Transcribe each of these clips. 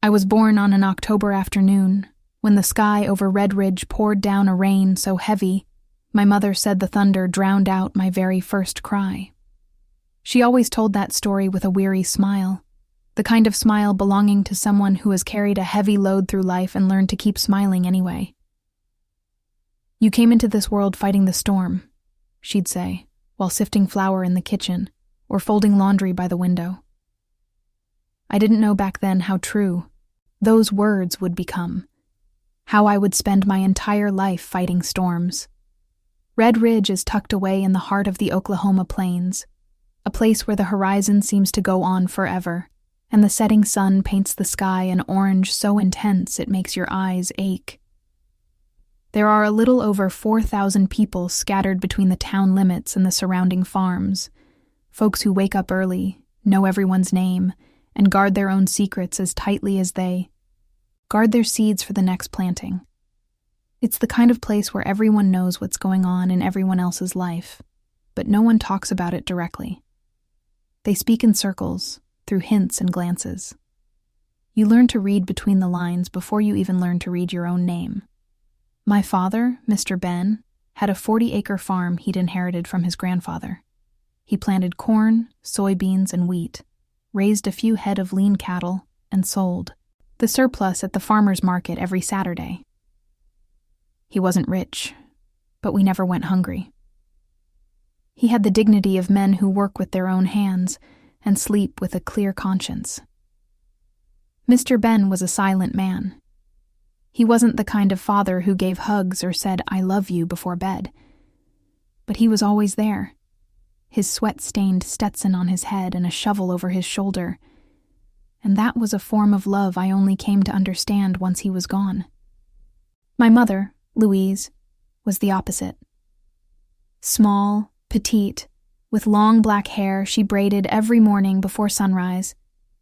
I was born on an October afternoon, when the sky over Red Ridge poured down a rain so heavy, my mother said the thunder drowned out my very first cry. She always told that story with a weary smile, the kind of smile belonging to someone who has carried a heavy load through life and learned to keep smiling anyway. "You came into this world fighting the storm," she'd say, while sifting flour in the kitchen or folding laundry by the window. I didn't know back then how true those words would become, how I would spend my entire life fighting storms. Red Ridge is tucked away in the heart of the Oklahoma plains, a place where the horizon seems to go on forever, and the setting sun paints the sky an orange so intense it makes your eyes ache. There are a little over 4,000 people scattered between the town limits and the surrounding farms, folks who wake up early, know everyone's name, and guard their own secrets as tightly as they guard their seeds for the next planting. It's the kind of place where everyone knows what's going on in everyone else's life, but no one talks about it directly. They speak in circles, through hints and glances. You learn to read between the lines before you even learn to read your own name. My father, Mr. Ben, had a 40-acre farm he'd inherited from his grandfather. He planted corn, soybeans, and wheat, raised a few head of lean cattle, and sold the surplus at the farmer's market every Saturday. He wasn't rich, but we never went hungry. He had the dignity of men who work with their own hands and sleep with a clear conscience. Mr. Ben was a silent man. He wasn't the kind of father who gave hugs or said, "I love you," before bed. But he was always there, his sweat-stained Stetson on his head and a shovel over his shoulder. And that was a form of love I only came to understand once he was gone. My mother, Louise, was the opposite. Small, petite, with long black hair she braided every morning before sunrise,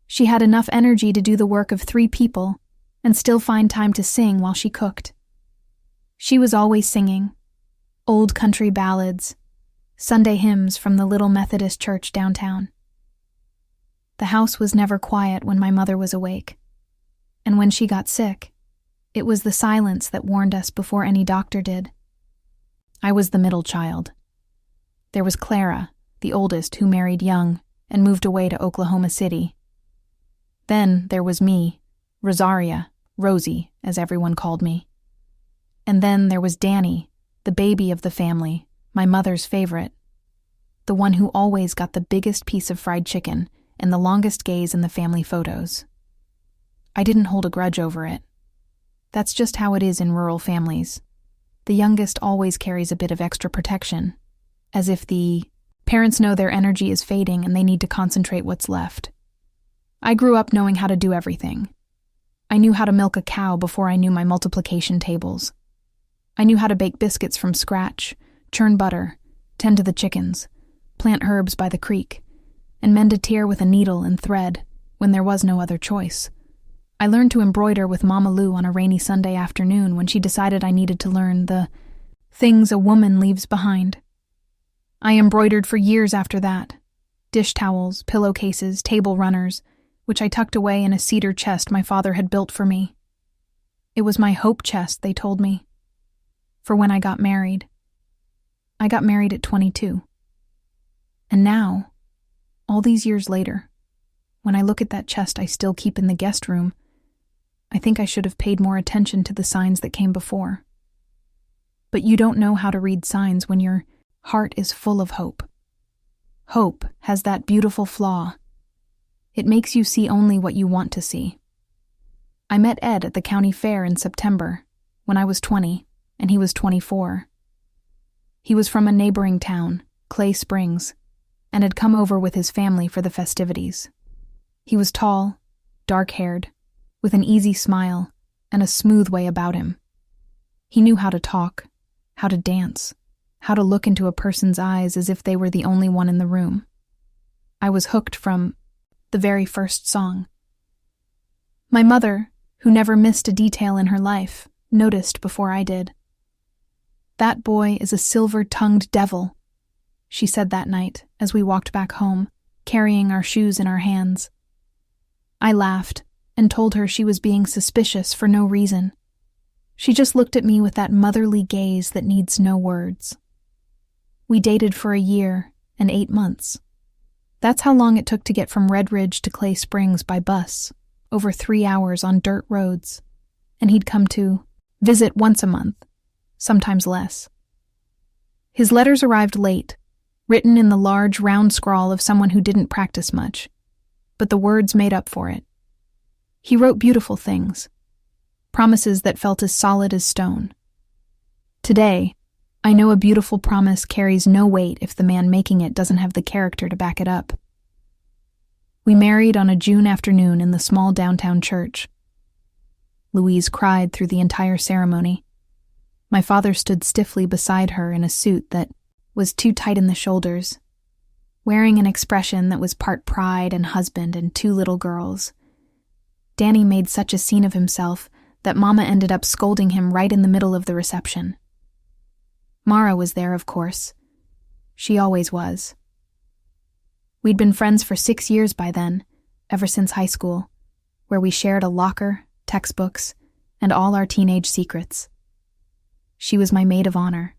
she had enough energy to do the work of 3 people and still find time to sing while she cooked. She was always singing, old country ballads, Sunday hymns from the little Methodist church downtown. The house was never quiet when my mother was awake, and when she got sick, it was the silence that warned us before any doctor did. I was the middle child. There was Clara, the oldest, who married young and moved away to Oklahoma City. Then there was me, Rosaria, Rosie, as everyone called me. And then there was Danny, the baby of the family, my mother's favorite, the one who always got the biggest piece of fried chicken and the longest gaze in the family photos. I didn't hold a grudge over it. That's just how it is in rural families. The youngest always carries a bit of extra protection, as if the parents know their energy is fading and they need to concentrate what's left. I grew up knowing how to do everything. I knew how to milk a cow before I knew my multiplication tables. I knew how to bake biscuits from scratch, churn butter, tend to the chickens, plant herbs by the creek, and mend a tier with a needle and thread when there was no other choice. I learned to embroider with Mama Lou on a rainy Sunday afternoon when she decided I needed to learn the things a woman leaves behind. I embroidered for years after that. Dish towels, pillowcases, table runners, which I tucked away in a cedar chest my father had built for me. It was my hope chest, they told me, for when I got married. I got married at 22. And now, all these years later, when I look at that chest I still keep in the guest room, I think I should have paid more attention to the signs that came before. But you don't know how to read signs when your heart is full of hope. Hope has that beautiful flaw. It makes you see only what you want to see. I met Ed at the county fair in September, when I was 20, and he was 24. He was from a neighboring town, Clay Springs, and had come over with his family for the festivities. He was tall, dark-haired, with an easy smile and a smooth way about him. He knew how to talk, how to dance, how to look into a person's eyes as if they were the only one in the room. I was hooked from the very first song. My mother, who never missed a detail in her life, noticed before I did. "That boy is a silver-tongued devil," she said that night as we walked back home, carrying our shoes in our hands. I laughed, and told her she was being suspicious for no reason. She just looked at me with that motherly gaze that needs no words. We dated for a year and 8 months. That's how long it took to get from Red Ridge to Clay Springs by bus, over 3 hours on dirt roads, and he'd come to visit once a month, sometimes less. His letters arrived late, written in the large, round scrawl of someone who didn't practice much, but the words made up for it. He wrote beautiful things, promises that felt as solid as stone. Today, I know a beautiful promise carries no weight if the man making it doesn't have the character to back it up. We married on a June afternoon in the small downtown church. Louise cried through the entire ceremony. My father stood stiffly beside her in a suit that was too tight in the shoulders, wearing an expression that was part pride and husband and 2 little girls. Danny made such a scene of himself that Mama ended up scolding him right in the middle of the reception. Mara was there, of course. She always was. We'd been friends for 6 years by then, ever since high school, where we shared a locker, textbooks, and all our teenage secrets. She was my maid of honor.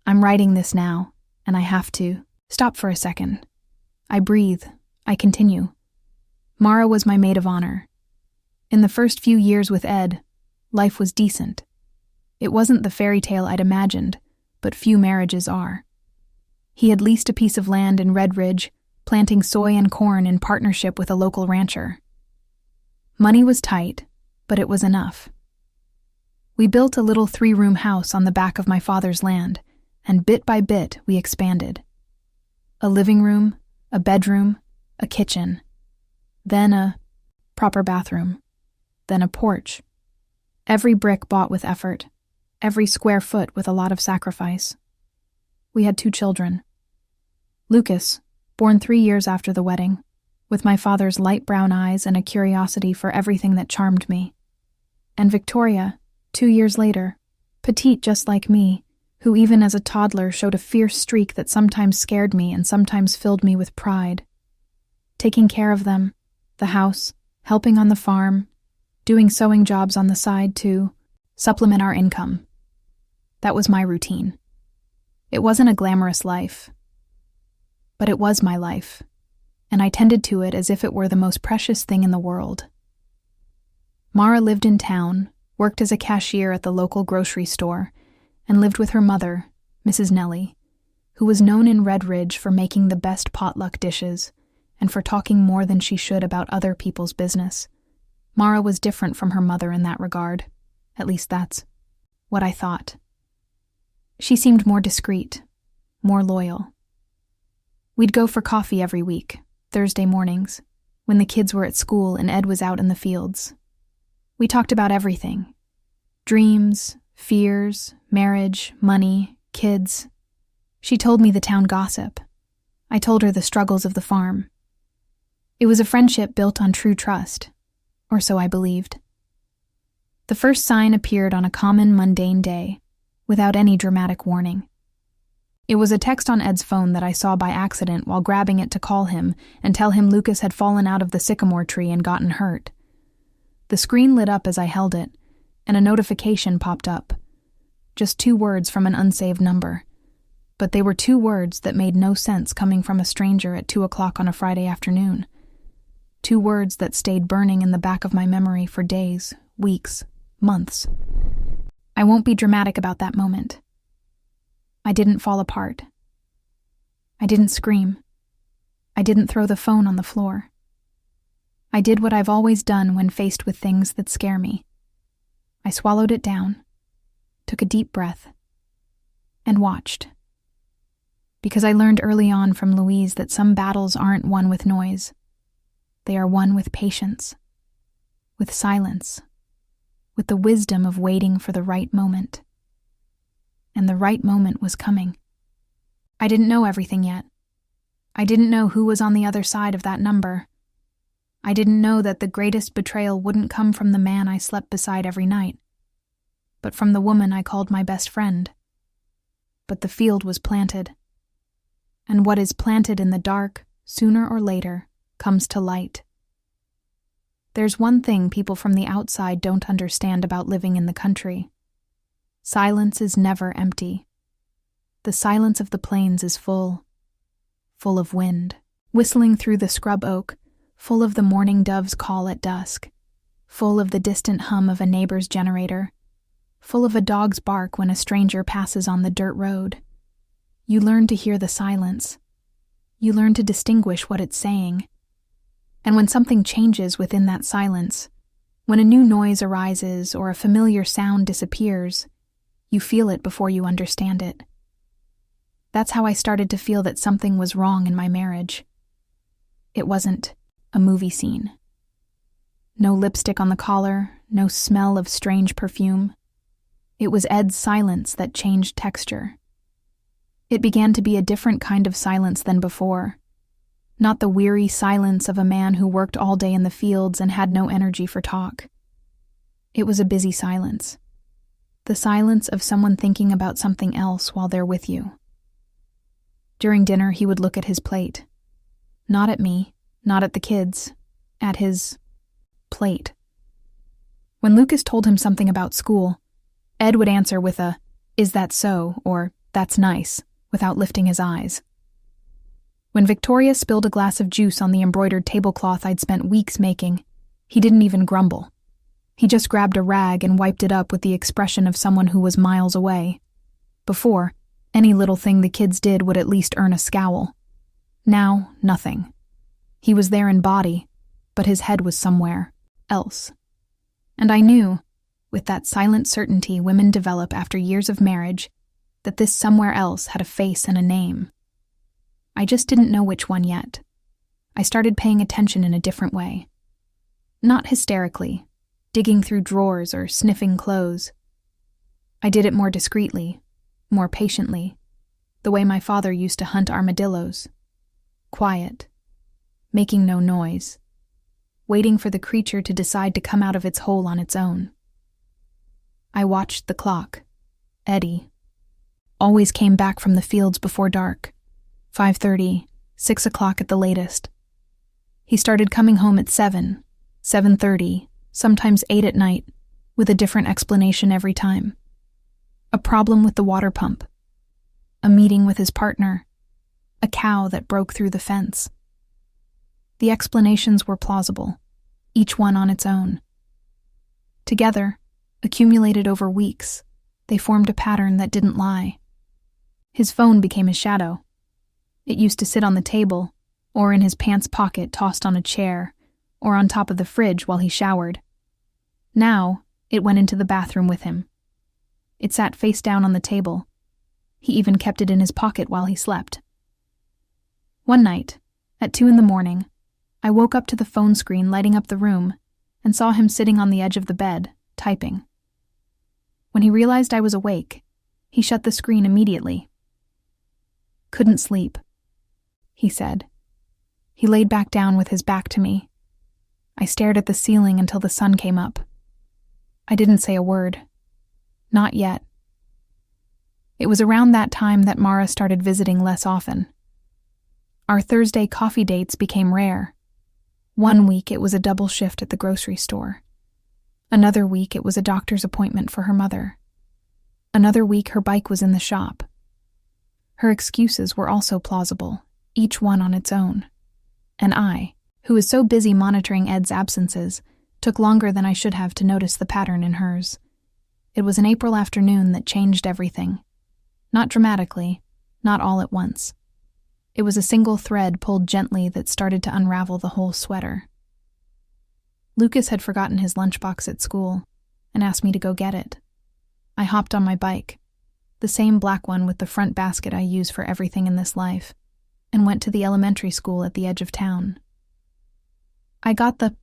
I'm writing this now, and I have to stop for a second. I breathe. I continue. Mara was my maid of honor. In the first few years with Ed, life was decent. It wasn't the fairy tale I'd imagined, but few marriages are. He had leased a piece of land in Red Ridge, planting soy and corn in partnership with a local rancher. Money was tight, but it was enough. We built a little 3-room house on the back of my father's land, and bit by bit we expanded. A living room, a bedroom, a kitchen, then a proper bathroom, then a porch. Every brick bought with effort, every square foot with a lot of sacrifice. We had 2 children. Lucas, born 3 years after the wedding, with my father's light brown eyes and a curiosity for everything that charmed me. And Victoria, 2 years later, petite just like me, who even as a toddler showed a fierce streak that sometimes scared me and sometimes filled me with pride. Taking care of them, the house, helping on the farm, doing sewing jobs on the side to supplement our income. That was my routine. It wasn't a glamorous life, but it was my life, and I tended to it as if it were the most precious thing in the world. Mara lived in town, worked as a cashier at the local grocery store, and lived with her mother, Mrs. Nellie, who was known in Red Ridge for making the best potluck dishes and for talking more than she should about other people's business. Mara was different from her mother in that regard. At least that's what I thought. She seemed more discreet, more loyal. We'd go for coffee every week, Thursday mornings, when the kids were at school and Ed was out in the fields. We talked about everything. Dreams, fears, marriage, money, kids. She told me the town gossip. I told her the struggles of the farm. It was a friendship built on true trust, or so I believed. The first sign appeared on a common, mundane day, without any dramatic warning. It was a text on Ed's phone that I saw by accident while grabbing it to call him and tell him Lucas had fallen out of the sycamore tree and gotten hurt. The screen lit up as I held it, and a notification popped up. Just 2 words from an unsaved number. But they were 2 words that made no sense coming from a stranger at 2 o'clock on a Friday afternoon. 2 words that stayed burning in the back of my memory for days, weeks, months. I won't be dramatic about that moment. I didn't fall apart. I didn't scream. I didn't throw the phone on the floor. I did what I've always done when faced with things that scare me. I swallowed it down, took a deep breath, and watched. Because I learned early on from Louise that some battles aren't won with noise. They are won with patience, with silence, with the wisdom of waiting for the right moment. And the right moment was coming. I didn't know everything yet. I didn't know who was on the other side of that number. I didn't know that the greatest betrayal wouldn't come from the man I slept beside every night, but from the woman I called my best friend. But the field was planted. And what is planted in the dark, sooner or later, comes to light. There's one thing people from the outside don't understand about living in the country. Silence is never empty. The silence of the plains is full of wind, whistling through the scrub oak, full of the morning dove's call at dusk, full of the distant hum of a neighbor's generator, full of a dog's bark when a stranger passes on the dirt road. You learn to hear the silence. You learn to distinguish what it's saying. And when something changes within that silence, when a new noise arises or a familiar sound disappears, you feel it before you understand it. That's how I started to feel that something was wrong in my marriage. It wasn't a movie scene. No lipstick on the collar, no smell of strange perfume. It was Ed's silence that changed texture. It began to be a different kind of silence than before. Not the weary silence of a man who worked all day in the fields and had no energy for talk. It was a busy silence. The silence of someone thinking about something else while they're with you. During dinner, he would look at his plate. Not at me, not at the kids, at his plate. When Lucas told him something about school, Ed would answer with a, "Is that so?" or "That's nice," without lifting his eyes. When Victoria spilled a glass of juice on the embroidered tablecloth I'd spent weeks making, he didn't even grumble. He just grabbed a rag and wiped it up with the expression of someone who was miles away. Before, any little thing the kids did would at least earn a scowl. Now, nothing. He was there in body, but his head was somewhere else. And I knew, with that silent certainty women develop after years of marriage, that this somewhere else had a face and a name. I just didn't know which one yet. I started paying attention in a different way. Not hysterically, digging through drawers or sniffing clothes. I did it more discreetly, more patiently, the way my father used to hunt armadillos. Quiet, making no noise, waiting for the creature to decide to come out of its hole on its own. I watched the clock. Eddie always came back from the fields before dark, 5:30, 6 o'clock at the latest. He started coming home at 7, 7:30, sometimes 8 at night, with a different explanation every time. A problem with the water pump, a meeting with his partner, a cow that broke through the fence. The explanations were plausible, each one on its own. Together, accumulated over weeks, they formed a pattern that didn't lie. His phone became his shadow. It used to sit on the table, or in his pants pocket tossed on a chair, or on top of the fridge while he showered. Now, it went into the bathroom with him. It sat face down on the table. He even kept it in his pocket while he slept. One night, at 2 a.m, I woke up to the phone screen lighting up the room and saw him sitting on the edge of the bed, typing. When he realized I was awake, he shut the screen immediately. "Couldn't sleep," he said. He laid back down with his back to me. I stared at the ceiling until the sun came up. I didn't say a word. Not yet. It was around that time that Mara started visiting less often. Our Thursday coffee dates became rare. One week it was a double shift at the grocery store. Another week it was a doctor's appointment for her mother. Another week her bike was in the shop. Her excuses were also plausible, each one on its own. And I, who was so busy monitoring Ed's absences, took longer than I should have to notice the pattern in hers. It was an April afternoon that changed everything. Not dramatically, not all at once. It was a single thread pulled gently that started to unravel the whole sweater. Lucas had forgotten his lunchbox at school and asked me to go get it. I hopped on my bike, the same black one with the front basket I use for everything in this life, and went to the elementary school at the edge of town. I got the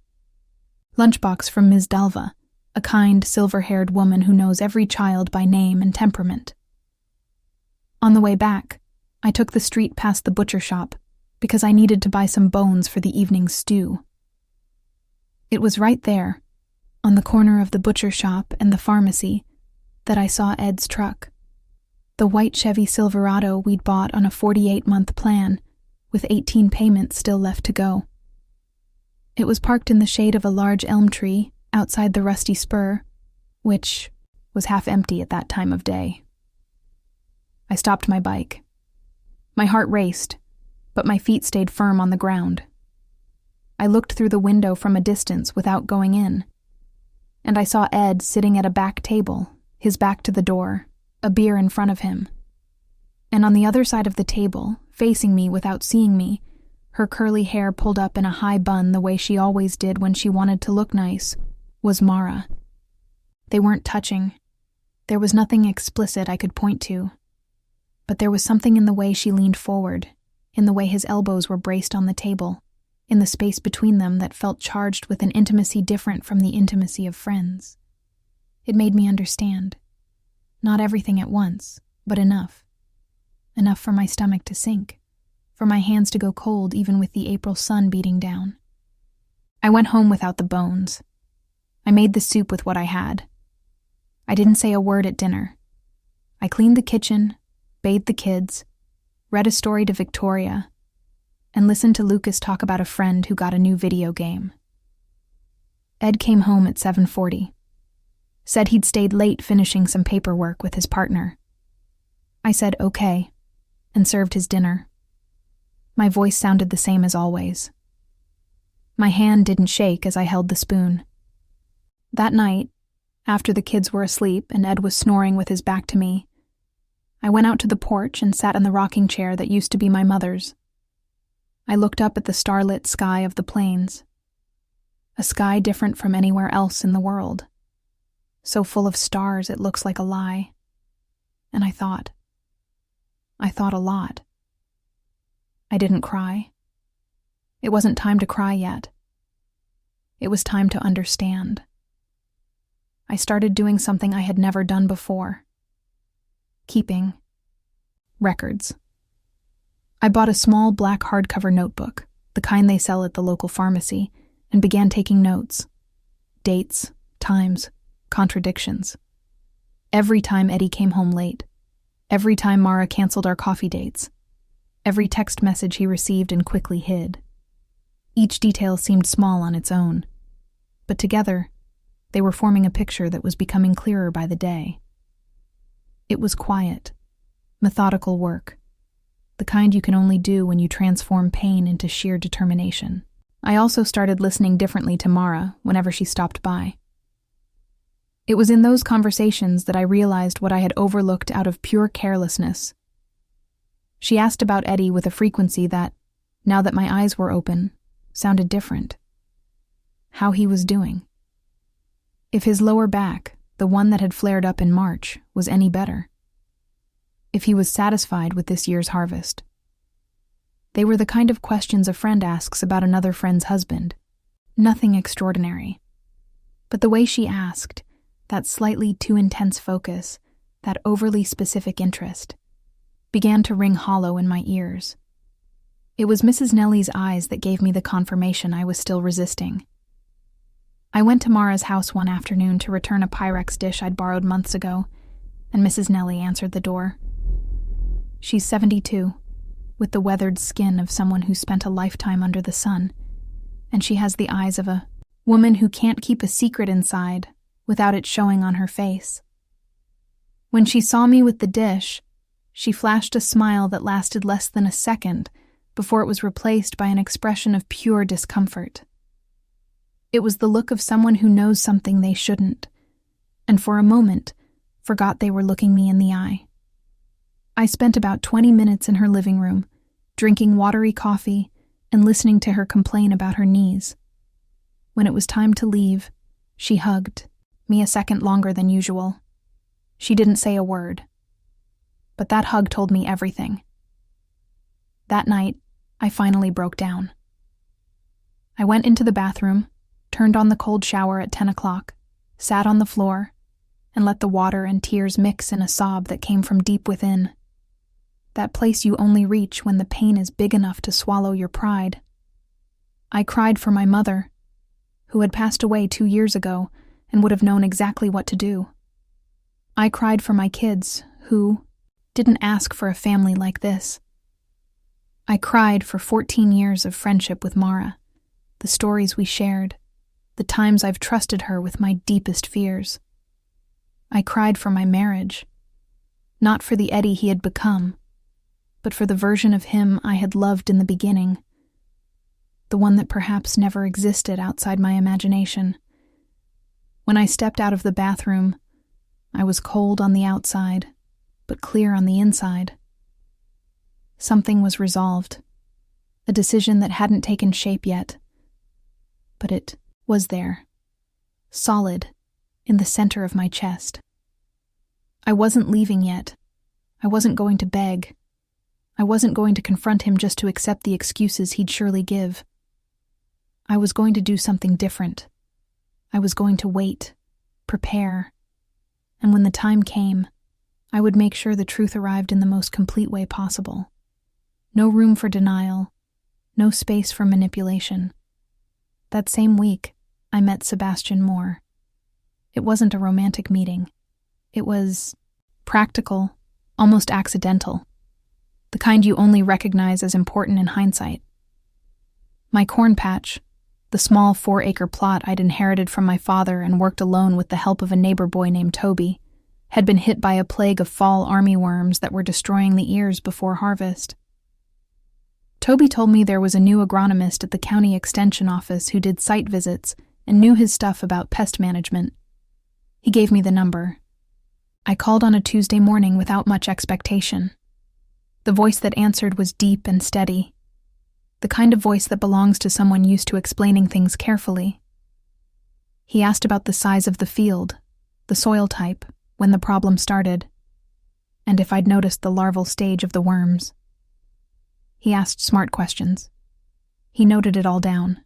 lunchbox from Ms. Dalva, a kind, silver-haired woman who knows every child by name and temperament. On the way back, I took the street past the butcher shop because I needed to buy some bones for the evening stew. It was right there, on the corner of the butcher shop and the pharmacy, that I saw Ed's truck. The white Chevy Silverado we'd bought on a 48-month plan, with 18 payments still left to go. It was parked in the shade of a large elm tree outside the rusty spur, which was half empty at that time of day. I stopped my bike. My heart raced, but my feet stayed firm on the ground. I looked through the window from a distance without going in, and I saw Ed sitting at a back table, his back to the door, a beer in front of him. And on the other side of the table, facing me without seeing me, her curly hair pulled up in a high bun the way she always did when she wanted to look nice, was Mara. They weren't touching. There was nothing explicit I could point to. But there was something in the way she leaned forward, in the way his elbows were braced on the table, in the space between them that felt charged with an intimacy different from the intimacy of friends. It made me understand. Not everything at once, but enough. Enough for my stomach to sink, for my hands to go cold even with the April sun beating down. I went home without the bones. I made the soup with what I had. I didn't say a word at dinner. I cleaned the kitchen, bathed the kids, read a story to Victoria, and listened to Lucas talk about a friend who got a new video game. Ed came home at 7:40. Said he'd stayed late finishing some paperwork with his partner. I said okay, and served his dinner. My voice sounded the same as always. My hand didn't shake as I held the spoon. That night, after the kids were asleep and Ed was snoring with his back to me, I went out to the porch and sat in the rocking chair that used to be my mother's. I looked up at the starlit sky of the plains, a sky different from anywhere else in the world, so full of stars it looks like a lie. And I thought a lot. I didn't cry. It wasn't time to cry yet. It was time to understand. I started doing something I had never done before. Keeping records. I bought a small black hardcover notebook, the kind they sell at the local pharmacy, and began taking notes. Dates, times, contradictions. Every time Eddie came home late. Every time Mara canceled our coffee dates. Every text message he received and quickly hid. Each detail seemed small on its own, but together, they were forming a picture that was becoming clearer by the day. It was quiet, methodical work, the kind you can only do when you transform pain into sheer determination. I also started listening differently to Mara whenever she stopped by. It was in those conversations that I realized what I had overlooked out of pure carelessness. She asked about Eddie with a frequency that, now that my eyes were open, sounded different. How he was doing. If his lower back, the one that had flared up in March, was any better. If he was satisfied with this year's harvest. They were the kind of questions a friend asks about another friend's husband. Nothing extraordinary. But the way she asked, that slightly too intense focus, that overly specific interest, began to ring hollow in my ears. It was Mrs. Nellie's eyes that gave me the confirmation I was still resisting. I went to Mara's house one afternoon to return a Pyrex dish I'd borrowed months ago, and Mrs. Nellie answered the door. She's 72, with the weathered skin of someone who spent a lifetime under the sun, and she has the eyes of a woman who can't keep a secret inside without it showing on her face. When she saw me with the dish, she flashed a smile that lasted less than a second before it was replaced by an expression of pure discomfort. It was the look of someone who knows something they shouldn't, and for a moment forgot they were looking me in the eye. I spent about 20 minutes in her living room, drinking watery coffee and listening to her complain about her knees. When it was time to leave, she hugged me a second longer than usual. She didn't say a word, but that hug told me everything. That night, I finally broke down. I went into the bathroom, turned on the cold shower at 10 o'clock, sat on the floor, and let the water and tears mix in a sob that came from deep within. That place you only reach when the pain is big enough to swallow your pride. I cried for my mother, who had passed away 2 years ago and would have known exactly what to do. I cried for my kids, who didn't ask for a family like this. I cried for 14 years of friendship with Mara, the the stories we shared, the times I've trusted her with my deepest fears. I cried for my marriage, not for the Eddie he had become, but for the version of him I had loved in the beginning, the one that perhaps never existed outside my imagination. When I stepped out of the bathroom, I was cold on the outside, but clear on the inside. Something was resolved, a decision that hadn't taken shape yet, but it was there, solid, in the center of my chest. I wasn't leaving yet. I wasn't going to beg. I wasn't going to confront him just to accept the excuses he'd surely give. I was going to do something different. I was going to wait, prepare, and when the time came, I would make sure the truth arrived in the most complete way possible. No room for denial, no space for manipulation. That same week, I met Sebastian Moore. It wasn't a romantic meeting. It was practical, almost accidental, the kind you only recognize as important in hindsight. My corn patch, the small 4-acre plot I'd inherited from my father and worked alone with the help of a neighbor boy named Toby, had been hit by a plague of fall armyworms that were destroying the ears before harvest. Toby told me there was a new agronomist at the county extension office who did site visits and knew his stuff about pest management. He gave me the number. I called on a Tuesday morning without much expectation. The voice that answered was deep and steady, the kind of voice that belongs to someone used to explaining things carefully. He asked about the size of the field, the soil type, when the problem started, and if I'd noticed the larval stage of the worms. He asked smart questions. He noted it all down.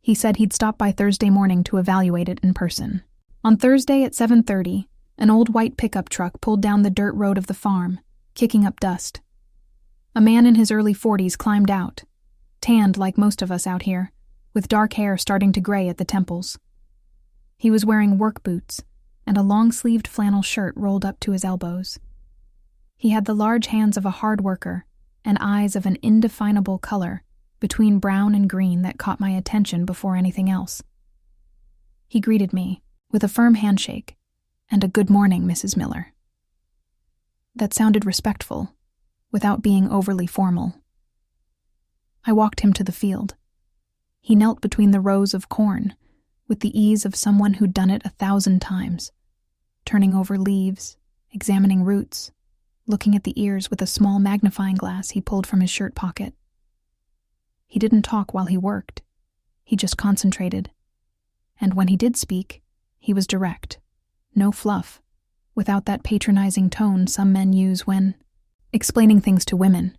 He said he'd stop by Thursday morning to evaluate it in person. On Thursday at 7:30, an old white pickup truck pulled down the dirt road of the farm, kicking up dust. A man in his early 40s climbed out, tanned like most of us out here, with dark hair starting to gray at the temples. He was wearing work boots and a long-sleeved flannel shirt rolled up to his elbows. He had the large hands of a hard worker and eyes of an indefinable color between brown and green that caught my attention before anything else. He greeted me with a firm handshake and a "Good morning, Mrs. Miller." That sounded respectful, without being overly formal. I walked him to the field. He knelt between the rows of corn, with the ease of someone who'd done it 1,000 times, turning over leaves, examining roots, looking at the ears with a small magnifying glass he pulled from his shirt pocket. He didn't talk while he worked. He just concentrated. And when he did speak, he was direct. No fluff, without that patronizing tone some men use when explaining things to women.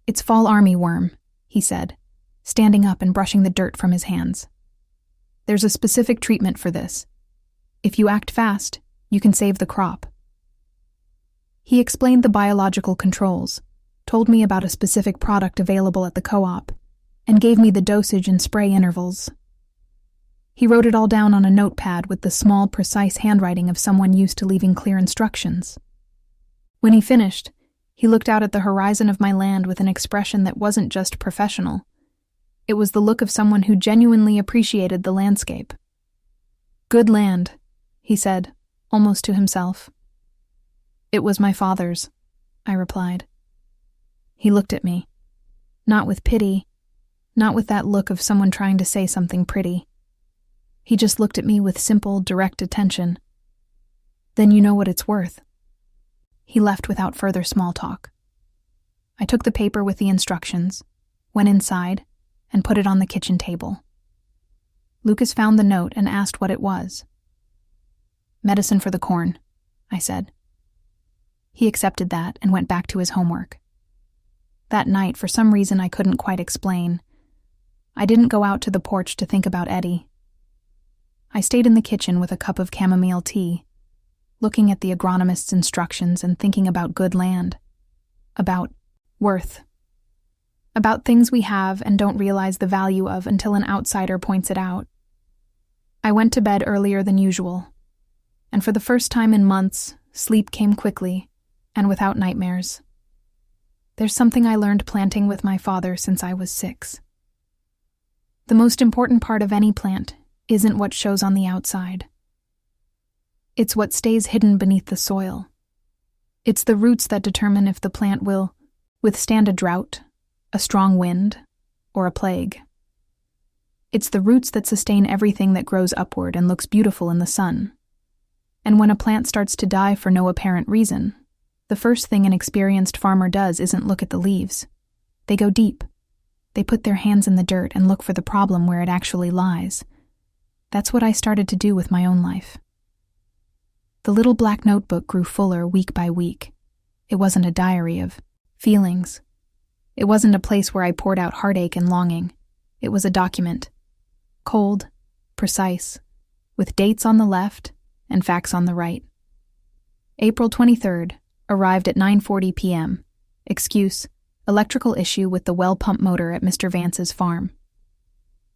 "It's fall armyworm," he said, standing up and brushing the dirt from his hands. "There's a specific treatment for this. If you act fast, you can save the crop." He explained the biological controls, told me about a specific product available at the co-op, and gave me the dosage and spray intervals. He wrote it all down on a notepad with the small, precise handwriting of someone used to leaving clear instructions. When he finished, he looked out at the horizon of my land with an expression that wasn't just professional. It was the look of someone who genuinely appreciated the landscape. "Good land," he said, almost to himself. "It was my father's," I replied. He looked at me, not with pity, not with that look of someone trying to say something pretty. He just looked at me with simple, direct attention. "Then you know what it's worth." He left without further small talk. I took the paper with the instructions, went inside, and put it on the kitchen table. Lucas found the note and asked what it was. "Medicine for the corn," I said. He accepted that and went back to his homework. That night, for some reason I couldn't quite explain, I didn't go out to the porch to think about Eddie. I stayed in the kitchen with a cup of chamomile tea, looking at the agronomist's instructions and thinking about good land, about worth, about things we have and don't realize the value of until an outsider points it out. I went to bed earlier than usual, and for the first time in months, sleep came quickly and without nightmares. There's something I learned planting with my father since I was 6. The most important part of any plant isn't what shows on the outside. It's what stays hidden beneath the soil. It's the roots that determine if the plant will withstand a drought, a strong wind, or a plague. It's the roots that sustain everything that grows upward and looks beautiful in the sun. And when a plant starts to die for no apparent reason, the first thing an experienced farmer does isn't look at the leaves. They go deep. They put their hands in the dirt and look for the problem where it actually lies. That's what I started to do with my own life. The little black notebook grew fuller week by week. It wasn't a diary of feelings. It wasn't a place where I poured out heartache and longing. It was a document. Cold, precise, with dates on the left and facts on the right. April 23rd, arrived at 9:40 p.m. Excuse, electrical issue with the well pump motor at Mr. Vance's farm.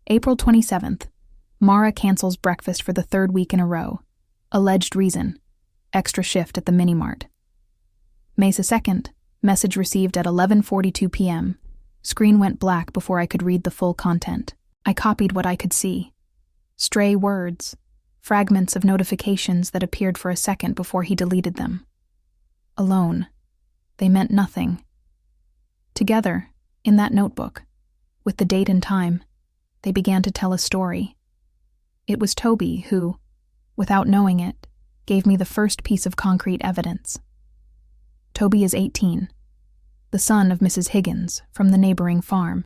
April 27th, Mara cancels breakfast for the third week in a row. Alleged reason, extra shift at the mini-mart. May 2nd, message received at 11:42 p.m. Screen went black before I could read the full content. I copied what I could see. Stray words, fragments of notifications that appeared for a second before he deleted them. Alone. They meant nothing. Together, in that notebook, with the date and time, they began to tell a story. It was Toby who, without knowing it, gave me the first piece of concrete evidence. Toby is 18, the son of Mrs. Higgins from the neighboring farm,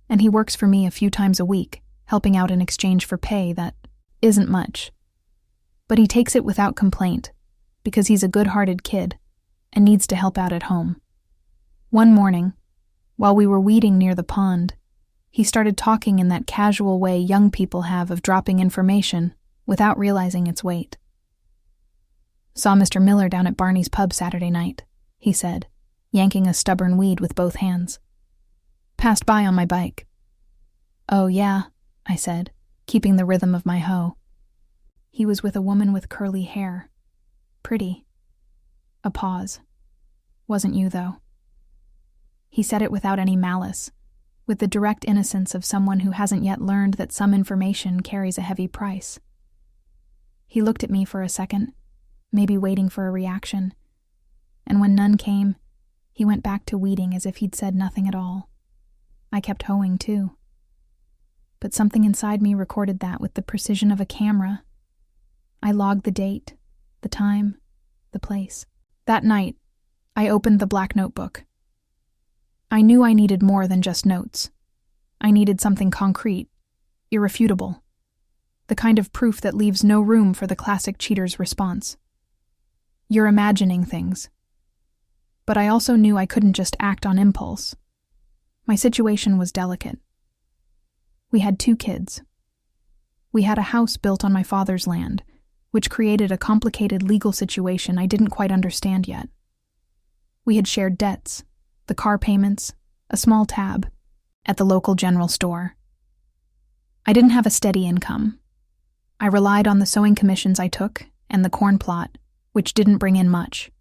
and he works for me a few times a week, helping out in exchange for pay that isn't much. But he takes it without complaint, because he's a good-hearted kid and needs to help out at home. One morning, while we were weeding near the pond, he started talking in that casual way young people have of dropping information without realizing its weight. "Saw Mr. Miller down at Barney's pub Saturday night," he said, yanking a stubborn weed with both hands. "Passed by on my bike." "Oh, yeah," I said, keeping the rhythm of my hoe. "He was with a woman with curly hair. Pretty." A pause. "Wasn't you, though." He said it without any malice, with the direct innocence of someone who hasn't yet learned that some information carries a heavy price. He looked at me for a second, maybe waiting for a reaction, and when none came, he went back to weeding as if he'd said nothing at all. I kept hoeing, too. But something inside me recorded that with the precision of a camera. I logged the date, the time, the place. That night, I opened the black notebook. I knew I needed more than just notes. I needed something concrete, irrefutable, the kind of proof that leaves no room for the classic cheater's response. "You're imagining things." But I also knew I couldn't just act on impulse. My situation was delicate. We had 2 kids. We had a house built on my father's land, which created a complicated legal situation I didn't quite understand yet. We had shared debts, the car payments, a small tab, at the local general store. I didn't have a steady income. I relied on the sewing commissions I took and the corn plot, which didn't bring in much.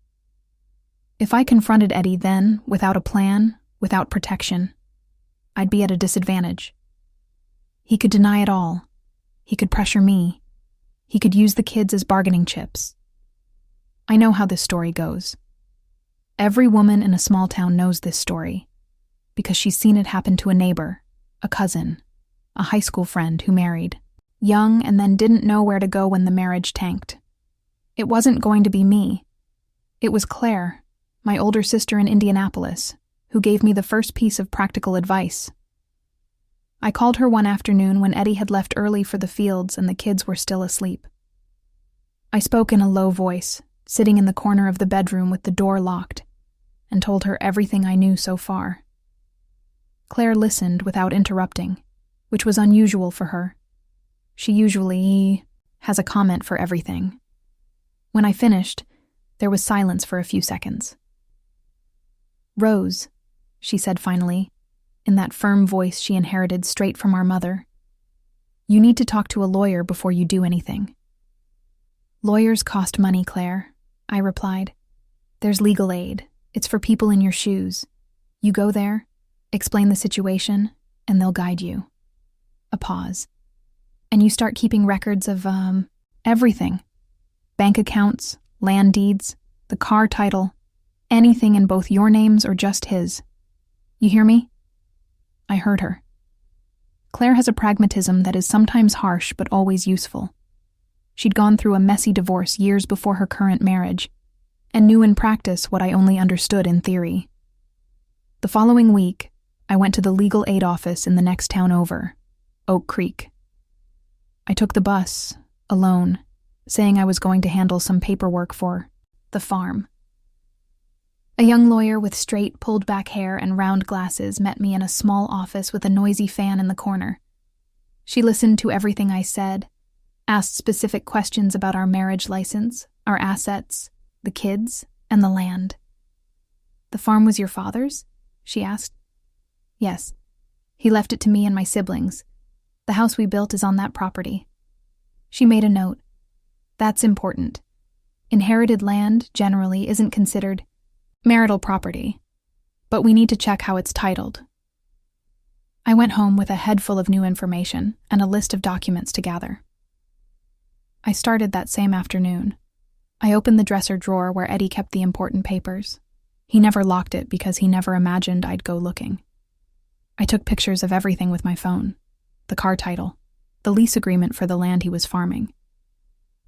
If I confronted Eddie then, without a plan, without protection, I'd be at a disadvantage. He could deny it all. He could pressure me. He could use the kids as bargaining chips. I know how this story goes. Every woman in a small town knows this story, because she's seen it happen to a neighbor, a cousin, a high school friend who married, young and then didn't know where to go when the marriage tanked. It wasn't going to be me. It was Claire, my older sister in Indianapolis, who gave me the first piece of practical advice. I called her one afternoon when Eddie had left early for the fields and the kids were still asleep. I spoke in a low voice, sitting in the corner of the bedroom with the door locked, and told her everything I knew so far. Claire listened without interrupting, which was unusual for her. She usually has a comment for everything. When I finished, there was silence for a few seconds. "Rose," she said finally, in that firm voice she inherited straight from our mother, "you need to talk to a lawyer before you do anything." "Lawyers cost money, Claire," I replied. "There's legal aid. It's for people in your shoes. You go there, explain the situation, and they'll guide you." A pause. And you start keeping records of, everything. Bank accounts, land deeds, the car title, anything in both your names or just his. You hear me? I heard her. Claire has a pragmatism that is sometimes harsh but always useful. She'd gone through a messy divorce years before her current marriage, and knew in practice what I only understood in theory. The following week, I went to the legal aid office in the next town over, Oak Creek. I took the bus, alone, saying I was going to handle some paperwork for the farm. A young lawyer with straight, pulled-back hair and round glasses met me in a small office with a noisy fan in the corner. She listened to everything I said, asked specific questions about our marriage license, our assets, the kids, and the land. "The farm was your father's?" she asked. "Yes. He left it to me and my siblings. The house we built is on that property." She made a note. "That's important. Inherited land, generally, isn't considered marital property, but we need to check how it's titled." I went home with a head full of new information and a list of documents to gather. I started that same afternoon. I opened the dresser drawer where Eddie kept the important papers. He never locked it because he never imagined I'd go looking. I took pictures of everything with my phone: the car title, the lease agreement for the land he was farming,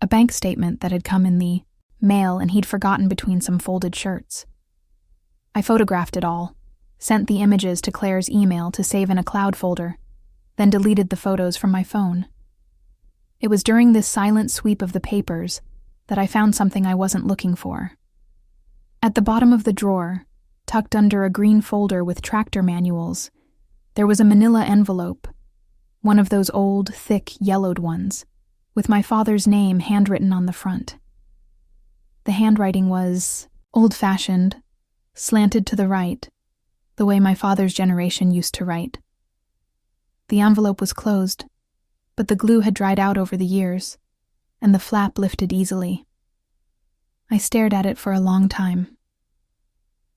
a bank statement that had come in the mail and he'd forgotten between some folded shirts. I photographed it all, sent the images to Claire's email to save in a cloud folder, then deleted the photos from my phone. It was during this silent sweep of the papers that I found something I wasn't looking for. At the bottom of the drawer, tucked under a green folder with tractor manuals, there was a manila envelope, one of those old, thick, yellowed ones, with my father's name handwritten on the front. The handwriting was old-fashioned, slanted to the right, the way my father's generation used to write. The envelope was closed, but the glue had dried out over the years, and the flap lifted easily. I stared at it for a long time.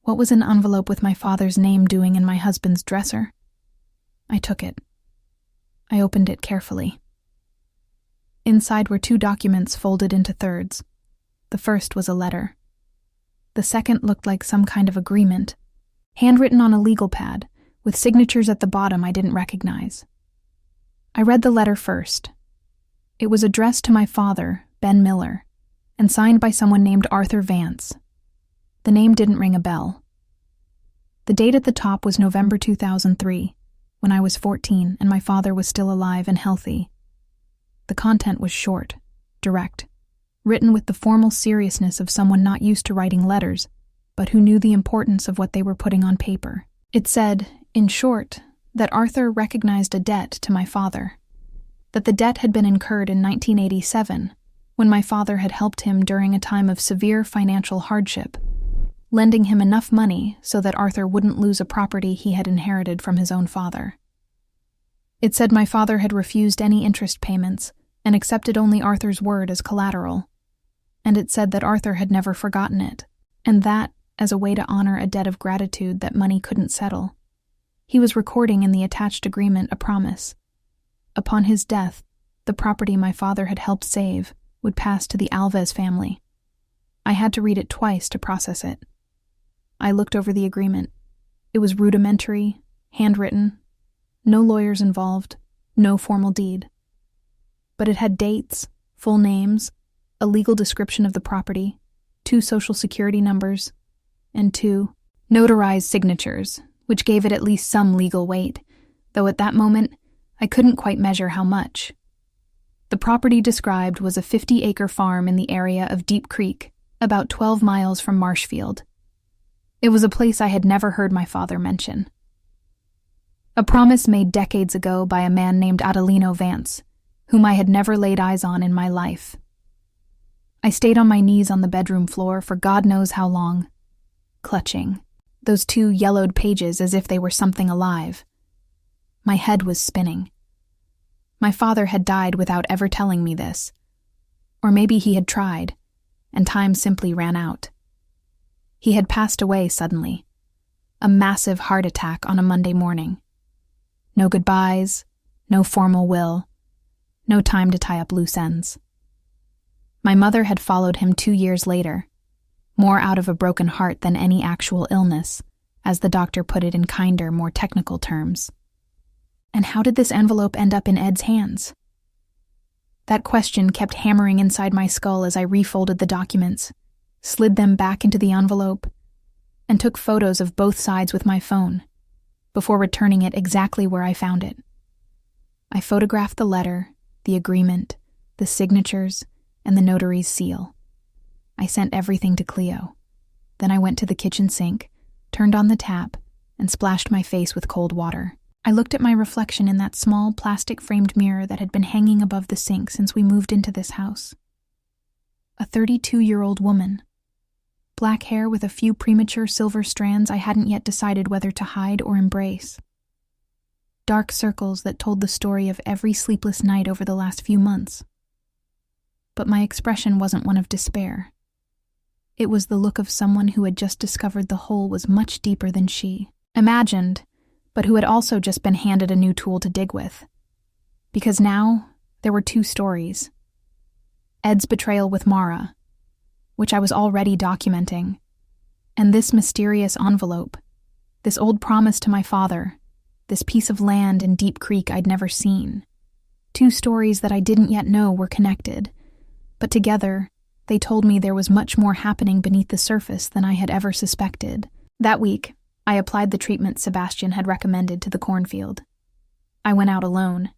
What was an envelope with my father's name doing in my husband's dresser? I took it. I opened it carefully. Inside were 2 documents folded into thirds. The first was a letter. The second looked like some kind of agreement, handwritten on a legal pad, with signatures at the bottom I didn't recognize. I read the letter first. It was addressed to my father, Ben Miller, and signed by someone named Arthur Vance. The name didn't ring a bell. The date at the top was November 2003, when I was 14 and my father was still alive and healthy. The content was short, direct, written with the formal seriousness of someone not used to writing letters, but who knew the importance of what they were putting on paper. It said, in short, that Arthur recognized a debt to my father, that the debt had been incurred in 1987, when my father had helped him during a time of severe financial hardship, lending him enough money so that Arthur wouldn't lose a property he had inherited from his own father. It said my father had refused any interest payments and accepted only Arthur's word as collateral, and it said that Arthur had never forgotten it, and that, as a way to honor a debt of gratitude that money couldn't settle, he was recording in the attached agreement a promise. Upon his death, the property my father had helped save would pass to the Alves family. I had to read it twice to process it. I looked over the agreement. It was rudimentary, handwritten, no lawyers involved, no formal deed. But it had dates, full names, a legal description of the property, 2 social security numbers, and 2 notarized signatures, which gave it at least some legal weight, though at that moment I couldn't quite measure how much. The property described was a 50-acre farm in the area of Deep Creek, about 12 miles from Marshfield. It was a place I had never heard my father mention. A promise made decades ago by a man named Adelino Vance, whom I had never laid eyes on in my life. I stayed on my knees on the bedroom floor for God knows how long, clutching those 2 yellowed pages as if they were something alive. My head was spinning. My father had died without ever telling me this. Or maybe he had tried, and time simply ran out. He had passed away suddenly. A massive heart attack on a Monday morning. No goodbyes, no formal will, no time to tie up loose ends. My mother had followed him 2 years later, more out of a broken heart than any actual illness, as the doctor put it in kinder, more technical terms. And how did this envelope end up in Ed's hands? That question kept hammering inside my skull as I refolded the documents, slid them back into the envelope, and took photos of both sides with my phone, before returning it exactly where I found it. I photographed the letter, the agreement, the signatures, and the notary's seal. I sent everything to Cleo. Then I went to the kitchen sink, turned on the tap, and splashed my face with cold water. I looked at my reflection in that small plastic-framed mirror that had been hanging above the sink since we moved into this house. A 32-year-old woman. Black hair with a few premature silver strands I hadn't yet decided whether to hide or embrace. Dark circles that told the story of every sleepless night over the last few months. But my expression wasn't one of despair. It was the look of someone who had just discovered the hole was much deeper than she imagined, but who had also just been handed a new tool to dig with. Because now, there were 2 stories. Ed's betrayal with Mara, which I was already documenting, and this mysterious envelope, this old promise to my father, this piece of land in Deep Creek I'd never seen. 2 stories that I didn't yet know were connected, but together, they told me there was much more happening beneath the surface than I had ever suspected. That week, I applied the treatment Sebastian had recommended to the cornfield. I went out alone,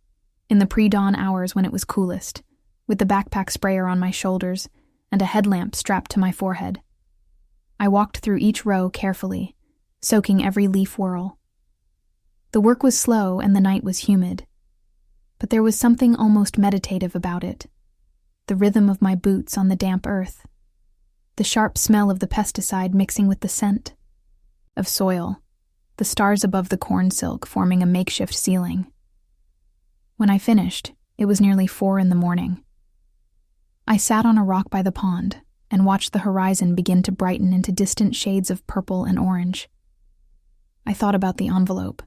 in the pre-dawn hours when it was coolest, with the backpack sprayer on my shoulders and a headlamp strapped to my forehead. I walked through each row carefully, soaking every leaf whirl. The work was slow and the night was humid, but there was something almost meditative about it. The rhythm of my boots on the damp earth, the sharp smell of the pesticide mixing with the scent of soil, the stars above the corn silk forming a makeshift ceiling. When I finished, it was nearly 4 a.m. I sat on a rock by the pond and watched the horizon begin to brighten into distant shades of purple and orange. I thought about the envelope.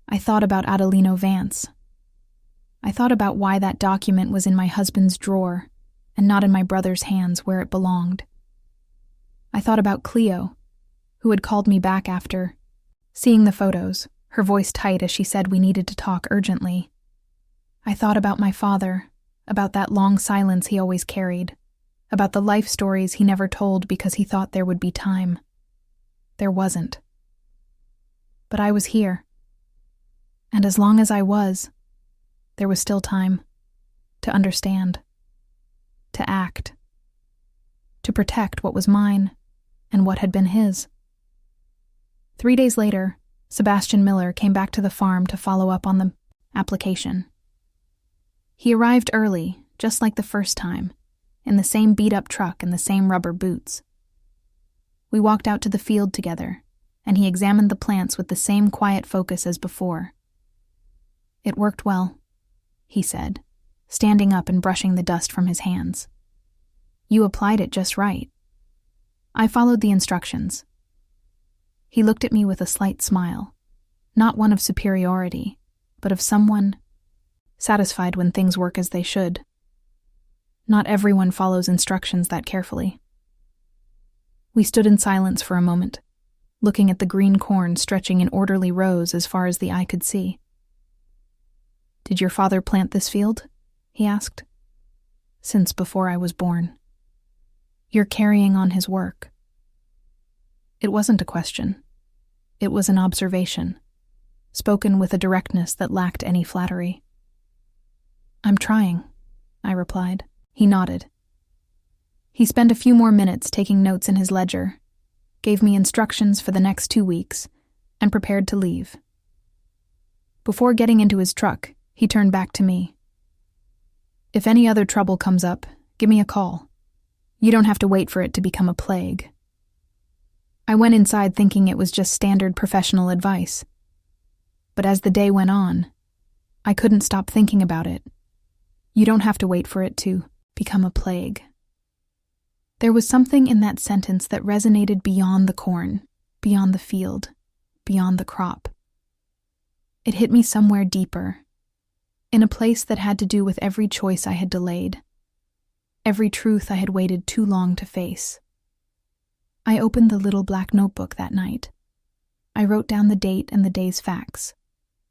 I thought about Adelino Vance. I thought about why that document was in my husband's drawer and not in my brother's hands where it belonged. I thought about Cleo, who had called me back after seeing the photos, her voice tight as she said we needed to talk urgently. I thought about my father, about that long silence he always carried, about the life stories he never told because he thought there would be time. There wasn't. But I was here. And as long as I was, there was still time to understand, to act, to protect what was mine and what had been his. 3 days later, Sebastian Miller came back to the farm to follow up on the application. He arrived early, just like the first time, in the same beat-up truck and the same rubber boots. We walked out to the field together, and he examined the plants with the same quiet focus as before. "It worked well," he said, standing up and brushing the dust from his hands. "You applied it just right." I followed the instructions. He looked at me with a slight smile, not one of superiority, but of someone satisfied when things work as they should. Not everyone follows instructions that carefully. We stood in silence for a moment, looking at the green corn stretching in orderly rows as far as the eye could see. "Did your father plant this field?" he asked. "Since before I was born. You're carrying on his work." It wasn't a question. It was an observation, spoken with a directness that lacked any flattery. "I'm trying," I replied. He nodded. He spent a few more minutes taking notes in his ledger, gave me instructions for the next 2 weeks, and prepared to leave. Before getting into his truck, he turned back to me. "If any other trouble comes up, give me a call. You don't have to wait for it to become a plague." I went inside thinking it was just standard professional advice. But as the day went on, I couldn't stop thinking about it. You don't have to wait for it to become a plague. There was something in that sentence that resonated beyond the corn, beyond the field, beyond the crop. It hit me somewhere deeper, in a place that had to do with every choice I had delayed, every truth I had waited too long to face. I opened the little black notebook that night. I wrote down the date and the day's facts.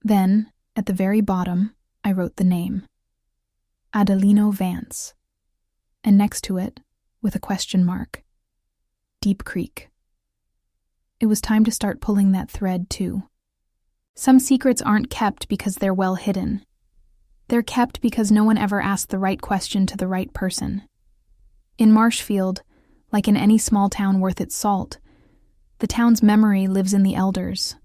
Then, at the very bottom, I wrote the name. Adelino Vance. And next to it, with a question mark, Deep Creek. It was time to start pulling that thread, too. Some secrets aren't kept because they're well hidden. They're kept because no one ever asked the right question to the right person. In Marshfield, like in any small town worth its salt, the town's memory lives in the elders.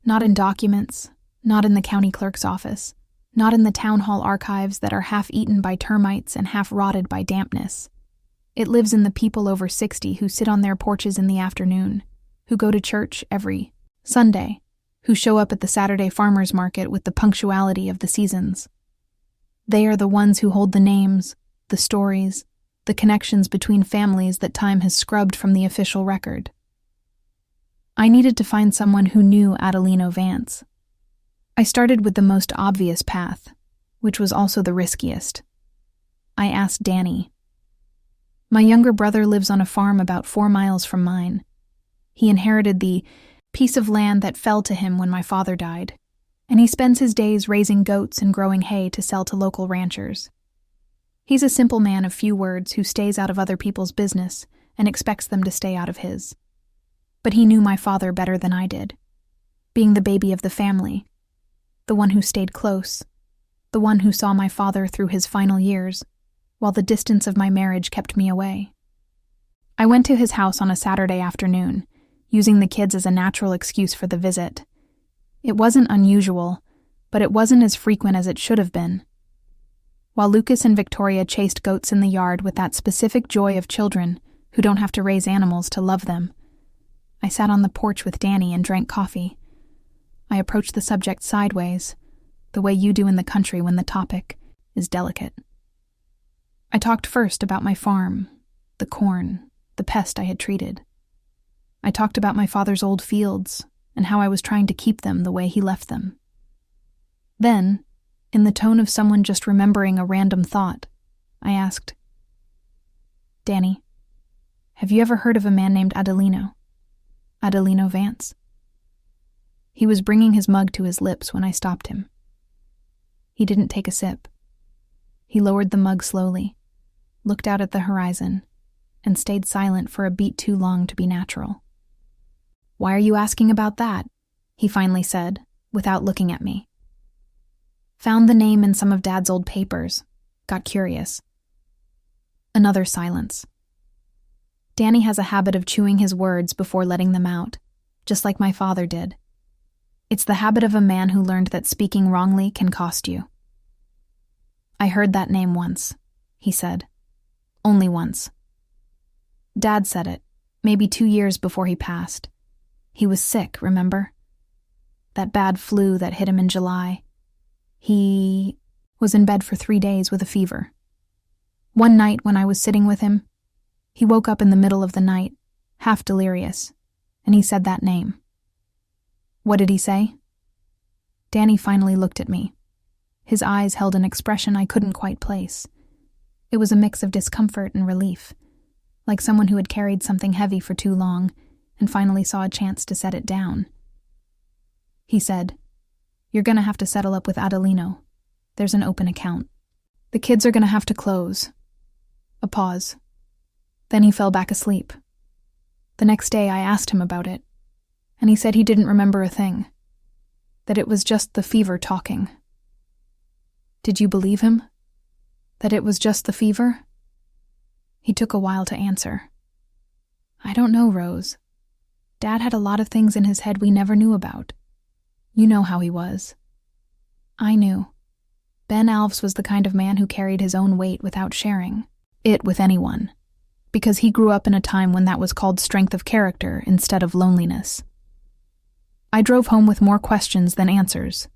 Not in documents, not in the county clerk's office, not in the town hall archives that are half eaten by termites and half rotted by dampness. It lives in the people over 60 who sit on their porches in the afternoon, who go to church every Sunday, who show up at the Saturday farmers market with the punctuality of the seasons. They are the ones who hold the names, the stories, the connections between families that time has scrubbed from the official record. I needed to find someone who knew Adelino Vance. I started with the most obvious path, which was also the riskiest. I asked Danny. My younger brother lives on a farm about 4 miles from mine. He inherited the piece of land that fell to him when my father died, and he spends his days raising goats and growing hay to sell to local ranchers. He's a simple man of few words who stays out of other people's business and expects them to stay out of his. But he knew my father better than I did, being the baby of the family, the one who stayed close, the one who saw my father through his final years, while the distance of my marriage kept me away. I went to his house on a Saturday afternoon, using the kids as a natural excuse for the visit. It wasn't unusual, but it wasn't as frequent as it should have been. While Lucas and Victoria chased goats in the yard with that specific joy of children who don't have to raise animals to love them, I sat on the porch with Danny and drank coffee. I approached the subject sideways, the way you do in the country when the topic is delicate. I talked first about my farm, the corn, the pest I had treated. I talked about my father's old fields and how I was trying to keep them the way he left them. Then, in the tone of someone just remembering a random thought, I asked, Danny, have you ever heard of a man named Adelino Vance? He was bringing his mug to his lips when I stopped him. He didn't take a sip. He lowered the mug slowly, looked out at the horizon, and stayed silent for a beat too long to be natural. Why are you asking about that? He finally said, without looking at me. Found the name in some of Dad's old papers. Got curious. Another silence. Danny has a habit of chewing his words before letting them out, just like my father did. It's the habit of a man who learned that speaking wrongly can cost you. I heard that name once, he said. Only once. Dad said it, maybe 2 years before he passed. He was sick, remember? That bad flu that hit him in July. He was in bed for 3 days with a fever. One night when I was sitting with him, he woke up in the middle of the night, half delirious, and he said that name. What did he say? Danny finally looked at me. His eyes held an expression I couldn't quite place. It was a mix of discomfort and relief, like someone who had carried something heavy for too long and finally saw a chance to set it down. He said, You're gonna have to settle up with Adelino. There's an open account. The kids are gonna have to close. A pause. Then he fell back asleep. The next day I asked him about it, and he said he didn't remember a thing, that it was just the fever talking. Did you believe him? That it was just the fever? He took a while to answer. I don't know, Rose. Dad had a lot of things in his head we never knew about. You know how he was. I knew. Ben Alves was the kind of man who carried his own weight without sharing it with anyone, because he grew up in a time when that was called strength of character instead of loneliness. I drove home with more questions than answers,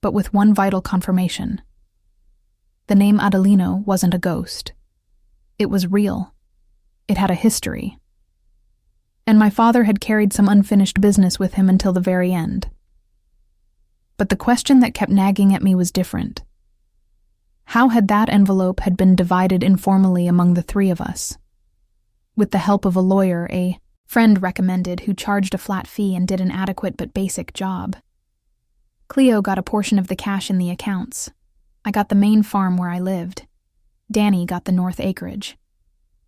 but with one vital confirmation. The name Adelino wasn't a ghost. It was real. It had a history. And my father had carried some unfinished business with him until the very end. But the question that kept nagging at me was different. How had that envelope had been divided informally among the three of us? With the help of a lawyer a friend recommended who charged a flat fee and did an adequate but basic job. Cleo got a portion of the cash in the accounts. I got the main farm where I lived. Danny got the north acreage.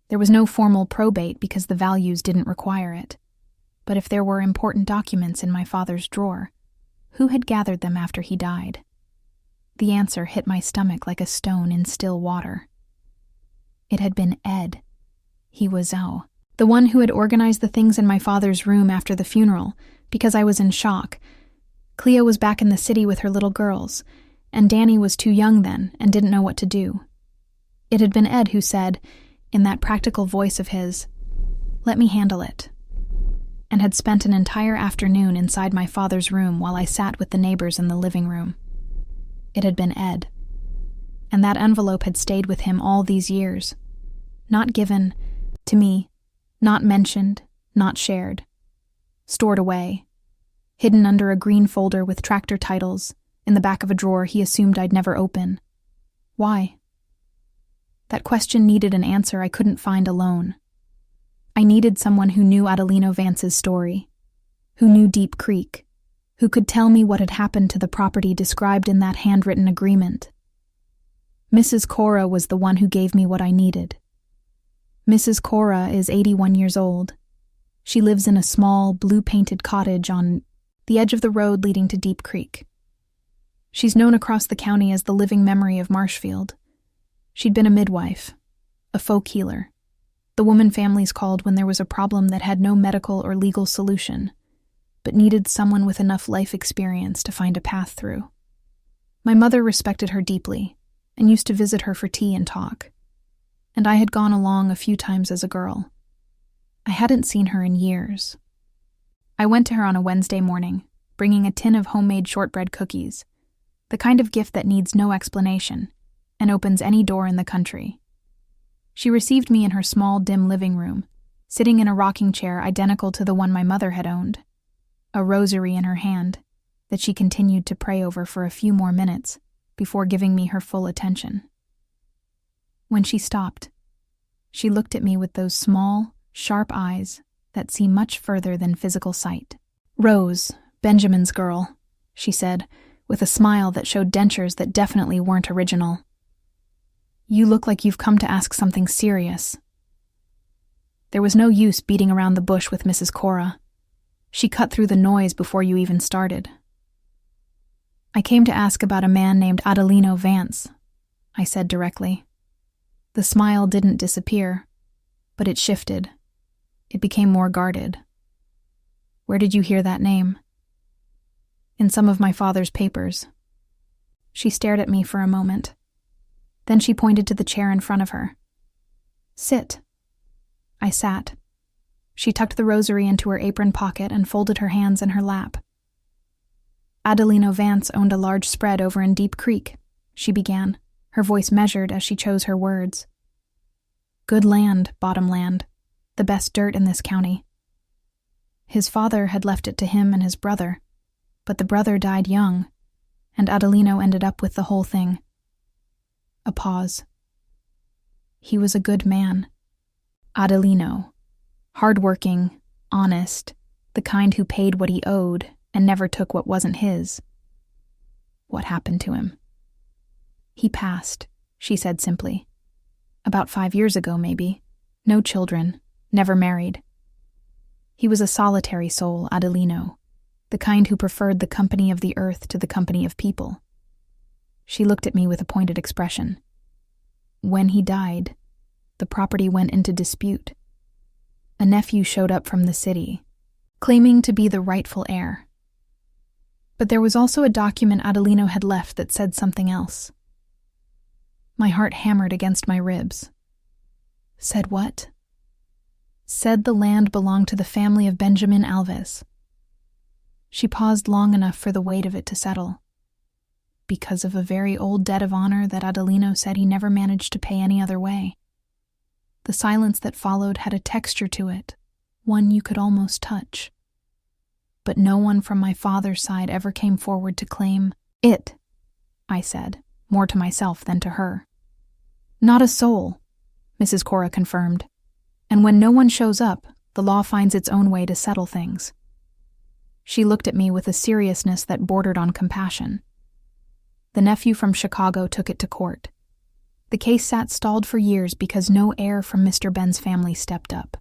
There was no formal probate because the values didn't require it. But if there were important documents in my father's drawer, who had gathered them after he died? The answer hit my stomach like a stone in still water. It had been Ed. He was the one who had organized the things in my father's room after the funeral, because I was in shock. Cleo was back in the city with her little girls, and Danny was too young then and didn't know what to do. It had been Ed who said, in that practical voice of his, "Let me handle it," and had spent an entire afternoon inside my father's room while I sat with the neighbors in the living room. It had been Ed, and that envelope had stayed with him all these years, not given to me, not mentioned, not shared, stored away, hidden under a green folder with tractor titles in the back of a drawer he assumed I'd never open. Why? That question needed an answer I couldn't find alone. I needed someone who knew Adelino Vance's story, who knew Deep Creek, who could tell me what had happened to the property described in that handwritten agreement. Mrs. Cora was the one who gave me what I needed. Mrs. Cora is 81 years old. She lives in a small, blue-painted cottage on the edge of the road leading to Deep Creek. She's known across the county as the living memory of Marshfield. She'd been a midwife, a folk healer, the woman families called when there was a problem that had no medical or legal solution, but needed someone with enough life experience to find a path through. My mother respected her deeply and used to visit her for tea and talk, and I had gone along a few times as a girl. I hadn't seen her in years. I went to her on a Wednesday morning, bringing a tin of homemade shortbread cookies, the kind of gift that needs no explanation and opens any door in the country. She received me in her small, dim living room, sitting in a rocking chair identical to the one my mother had owned, a rosary in her hand that she continued to pray over for a few more minutes before giving me her full attention. When she stopped, she looked at me with those small, sharp eyes that see much further than physical sight. "Rose, Benjamin's girl," she said, with a smile that showed dentures that definitely weren't original. "You look like you've come to ask something serious." There was no use beating around the bush with Mrs. Cora. She cut through the noise before you even started. "I came to ask about a man named Adelino Vance," I said directly. The smile didn't disappear, but it shifted. It became more guarded. "Where did you hear that name?" "In some of my father's papers." She stared at me for a moment. Then she pointed to the chair in front of her. "Sit." I sat. She tucked the rosary into her apron pocket and folded her hands in her lap. "Adelino Vance owned a large spread over in Deep Creek," she began, her voice measured as she chose her words. "Good land, bottomland, the best dirt in this county. His father had left it to him and his brother, but the brother died young, and Adelino ended up with the whole thing." A pause. "He was a good man. Adelino. Hard-working, honest, the kind who paid what he owed and never took what wasn't his." "What happened to him?" "He passed," she said simply. "About 5 years ago, maybe. No children, never married. He was a solitary soul, Adelino, the kind who preferred the company of the earth to the company of people." She looked at me with a pointed expression. "When he died, the property went into dispute. A nephew showed up from the city, claiming to be the rightful heir. But there was also a document Adelino had left that said something else." My heart hammered against my ribs. "Said what?" "Said the land belonged to the family of Benjamin Alves." She paused long enough for the weight of it to settle. "Because of a very old debt of honor that Adelino said he never managed to pay any other way." The silence that followed had a texture to it, one you could almost touch. "But no one from my father's side ever came forward to claim it," I said, more to myself than to her. Not a soul, Mrs. Cora confirmed. And when no one shows up, the law finds its own way to settle things. She looked at me with a seriousness that bordered on compassion. The nephew from Chicago took it to court. The case sat stalled for years because no heir from Mr. Ben's family stepped up.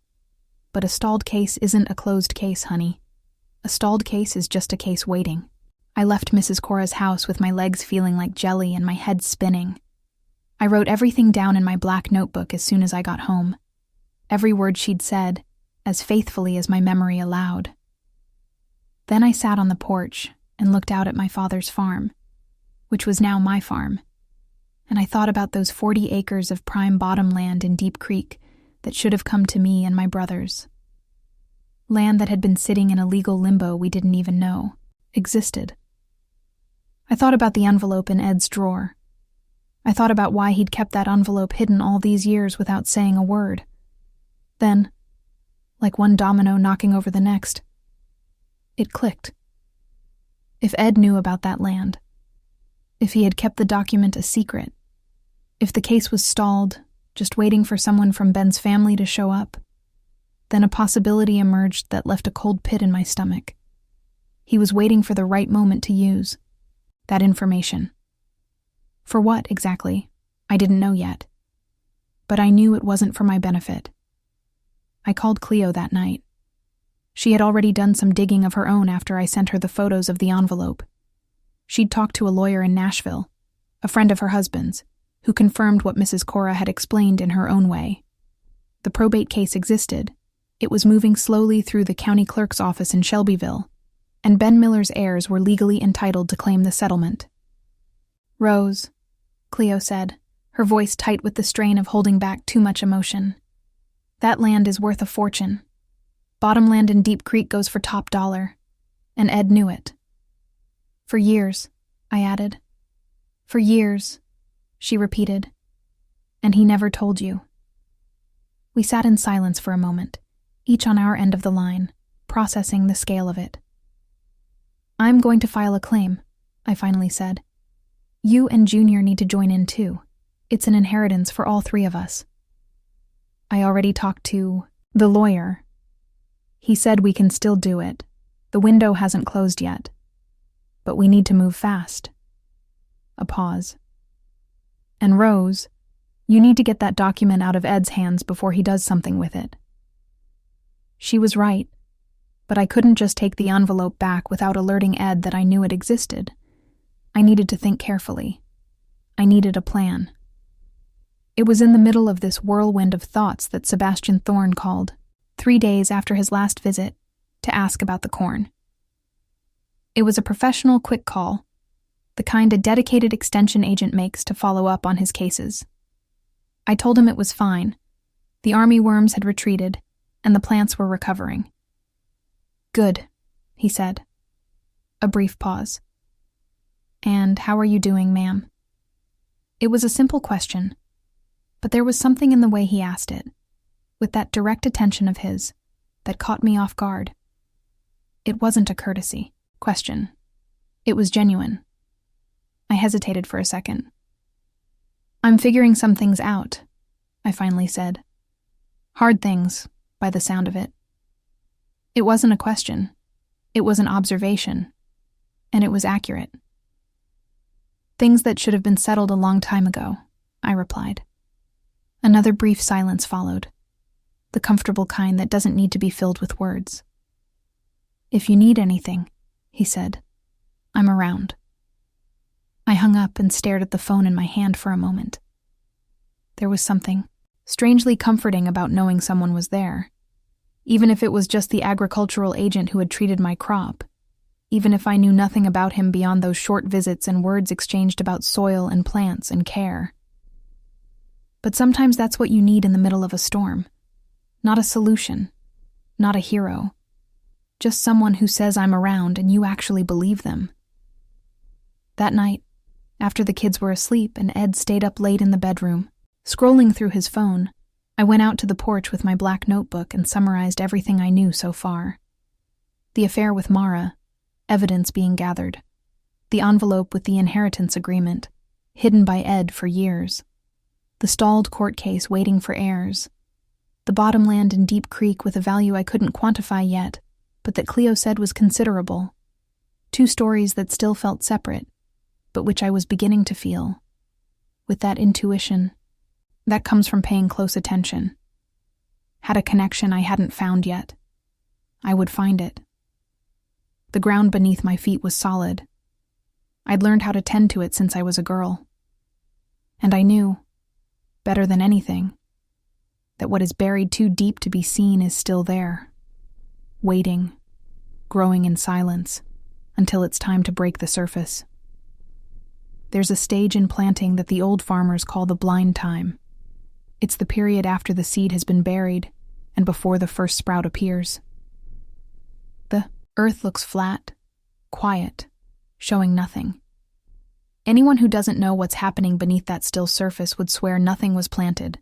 But a stalled case isn't a closed case, honey. A stalled case is just a case waiting. I left Mrs. Cora's house with my legs feeling like jelly and my head spinning. I wrote everything down in my black notebook as soon as I got home. Every word she'd said, as faithfully as my memory allowed. Then I sat on the porch and looked out at my father's farm, which was now my farm, and I thought about those 40 acres of prime bottomland in Deep Creek that should have come to me and my brothers. Land that had been sitting in a legal limbo we didn't even know existed. I thought about the envelope in Ed's drawer. I thought about why he'd kept that envelope hidden all these years without saying a word. Then, like one domino knocking over the next, it clicked. If Ed knew about that land, if he had kept the document a secret, if the case was stalled, just waiting for someone from Ben's family to show up, then a possibility emerged that left a cold pit in my stomach. He was waiting for the right moment to use that information. For what, exactly, I didn't know yet. But I knew it wasn't for my benefit. I called Cleo that night. She had already done some digging of her own after I sent her the photos of the envelope. She'd talked to a lawyer in Nashville, a friend of her husband's, who confirmed what Mrs. Cora had explained in her own way. The probate case existed. It was moving slowly through the county clerk's office in Shelbyville, and Ben Miller's heirs were legally entitled to claim the settlement. "Rose," Cleo said, her voice tight with the strain of holding back too much emotion. "That land is worth a fortune. Bottomland in Deep Creek goes for top dollar, and Ed knew it." "For years," I added. "For years," she repeated. "And he never told you." We sat in silence for a moment, each on our end of the line, processing the scale of it. "I'm going to file a claim," I finally said. "You and Junior need to join in too. It's an inheritance for all three of us." I already talked to the lawyer. He said we can still do it. The window hasn't closed yet. But we need to move fast. A pause. "And Rose, you need to get that document out of Ed's hands before he does something with it." She was right, but I couldn't just take the envelope back without alerting Ed that I knew it existed. I needed to think carefully. I needed a plan. It was in the middle of this whirlwind of thoughts that Sebastian Thorne called, 3 days after his last visit, to ask about the corn. It was a professional quick call, the kind a dedicated extension agent makes to follow up on his cases. I told him it was fine. The army worms had retreated, and the plants were recovering. "Good," he said. A brief pause. "And how are you doing, ma'am?" It was a simple question, but there was something in the way he asked it, with that direct attention of his, that caught me off guard. It wasn't a courtesy question. It was genuine. I hesitated for a second. "I'm figuring some things out," I finally said. "Hard things, by the sound of it." It wasn't a question. It was an observation, and it was accurate. "Things that should have been settled a long time ago," I replied. Another brief silence followed, the comfortable kind that doesn't need to be filled with words. "If you need anything," he said, "I'm around." I hung up and stared at the phone in my hand for a moment. There was something strangely comforting about knowing someone was there, even if it was just the agricultural agent who had treated my crop, even if I knew nothing about him beyond those short visits and words exchanged about soil and plants and care. But sometimes that's what you need in the middle of a storm. Not a solution, not a hero. Just someone who says I'm around and you actually believe them. That night, after the kids were asleep and Ed stayed up late in the bedroom, scrolling through his phone, I went out to the porch with my black notebook and summarized everything I knew so far. The affair with Mara, evidence being gathered. The envelope with the inheritance agreement, hidden by Ed for years. The stalled court case waiting for heirs. The bottomland in Deep Creek with a value I couldn't quantify yet, but that Cleo said was considerable. 2 stories that still felt separate, but which I was beginning to feel. With that intuition, that comes from paying close attention. Had a connection I hadn't found yet. I would find it. The ground beneath my feet was solid. I'd learned how to tend to it since I was a girl. And I knew, better than anything, that what is buried too deep to be seen is still there, waiting, growing in silence, until it's time to break the surface. There's a stage in planting that the old farmers call the blind time. It's the period after the seed has been buried and before the first sprout appears. The earth looks flat, quiet, showing nothing. Anyone who doesn't know what's happening beneath that still surface would swear nothing was planted,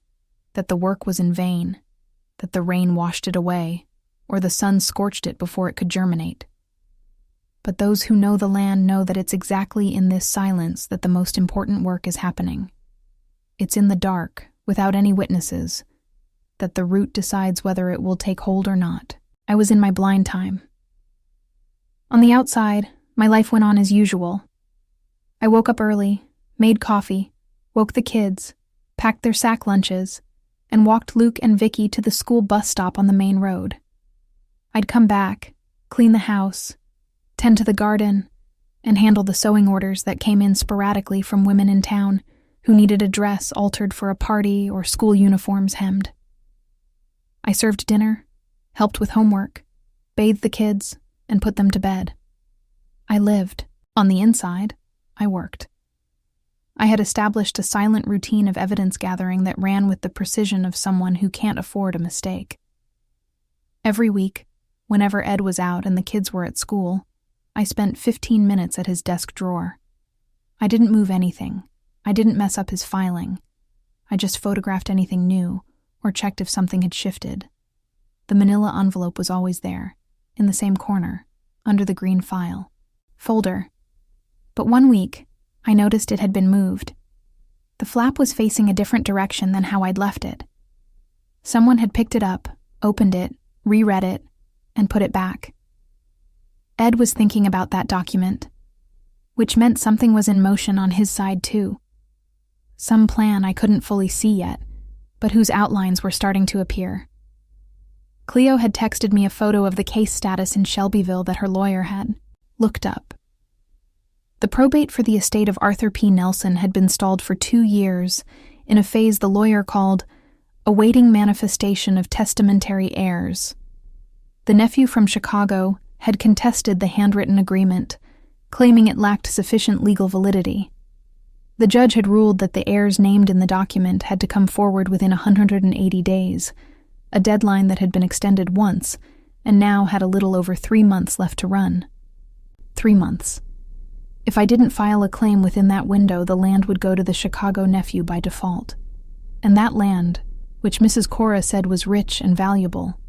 that the work was in vain, that the rain washed it away, or the sun scorched it before it could germinate. But those who know the land know that it's exactly in this silence that the most important work is happening. It's in the dark, without any witnesses, that the root decides whether it will take hold or not. I was in my blind time. On the outside, my life went on as usual. I woke up early, made coffee, woke the kids, packed their sack lunches, and walked Luke and Vicky to the school bus stop on the main road. I'd come back, clean the house, tend to the garden, and handle the sewing orders that came in sporadically from women in town who needed a dress altered for a party or school uniforms hemmed. I served dinner, helped with homework, bathed the kids, and put them to bed. I lived. On the inside, I worked. I had established a silent routine of evidence gathering that ran with the precision of someone who can't afford a mistake. Every week, whenever Ed was out and the kids were at school, I spent 15 minutes at his desk drawer. I didn't move anything. I didn't mess up his filing. I just photographed anything new or checked if something had shifted. The manila envelope was always there, in the same corner, under the green file folder. But one week, I noticed it had been moved. The flap was facing a different direction than how I'd left it. Someone had picked it up, opened it, reread it, and put it back. Ed was thinking about that document, which meant something was in motion on his side too. Some plan I couldn't fully see yet, but whose outlines were starting to appear. Cleo had texted me a photo of the case status in Shelbyville that her lawyer had looked up. The probate for the estate of Arthur P. Nelson had been stalled for 2 years in a phase the lawyer called awaiting manifestation of testamentary heirs. The nephew from Chicago had contested the handwritten agreement, claiming it lacked sufficient legal validity. The judge had ruled that the heirs named in the document had to come forward within 180 days, a deadline that had been extended once and now had a little over 3 months left to run. 3 months. If I didn't file a claim within that window, the land would go to the Chicago nephew by default. And that land, which Mrs. Cora said was rich and valuable,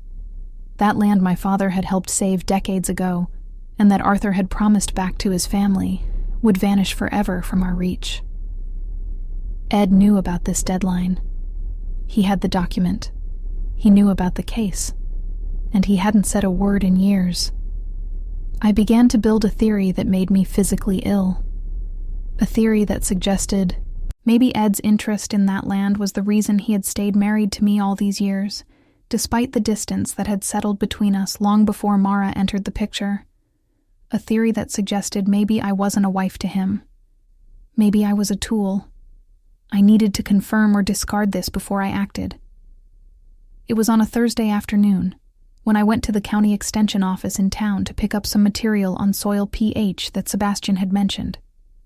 that land my father had helped save decades ago, and that Arthur had promised back to his family, would vanish forever from our reach. Ed knew about this deadline. He had the document. He knew about the case. And he hadn't said a word in years. I began to build a theory that made me physically ill. A theory that suggested maybe Ed's interest in that land was the reason he had stayed married to me all these years, despite the distance that had settled between us long before Mara entered the picture. A theory that suggested maybe I wasn't a wife to him. Maybe I was a tool. I needed to confirm or discard this before I acted. It was on a Thursday afternoon, when I went to the county extension office in town to pick up some material on soil pH that Sebastian had mentioned,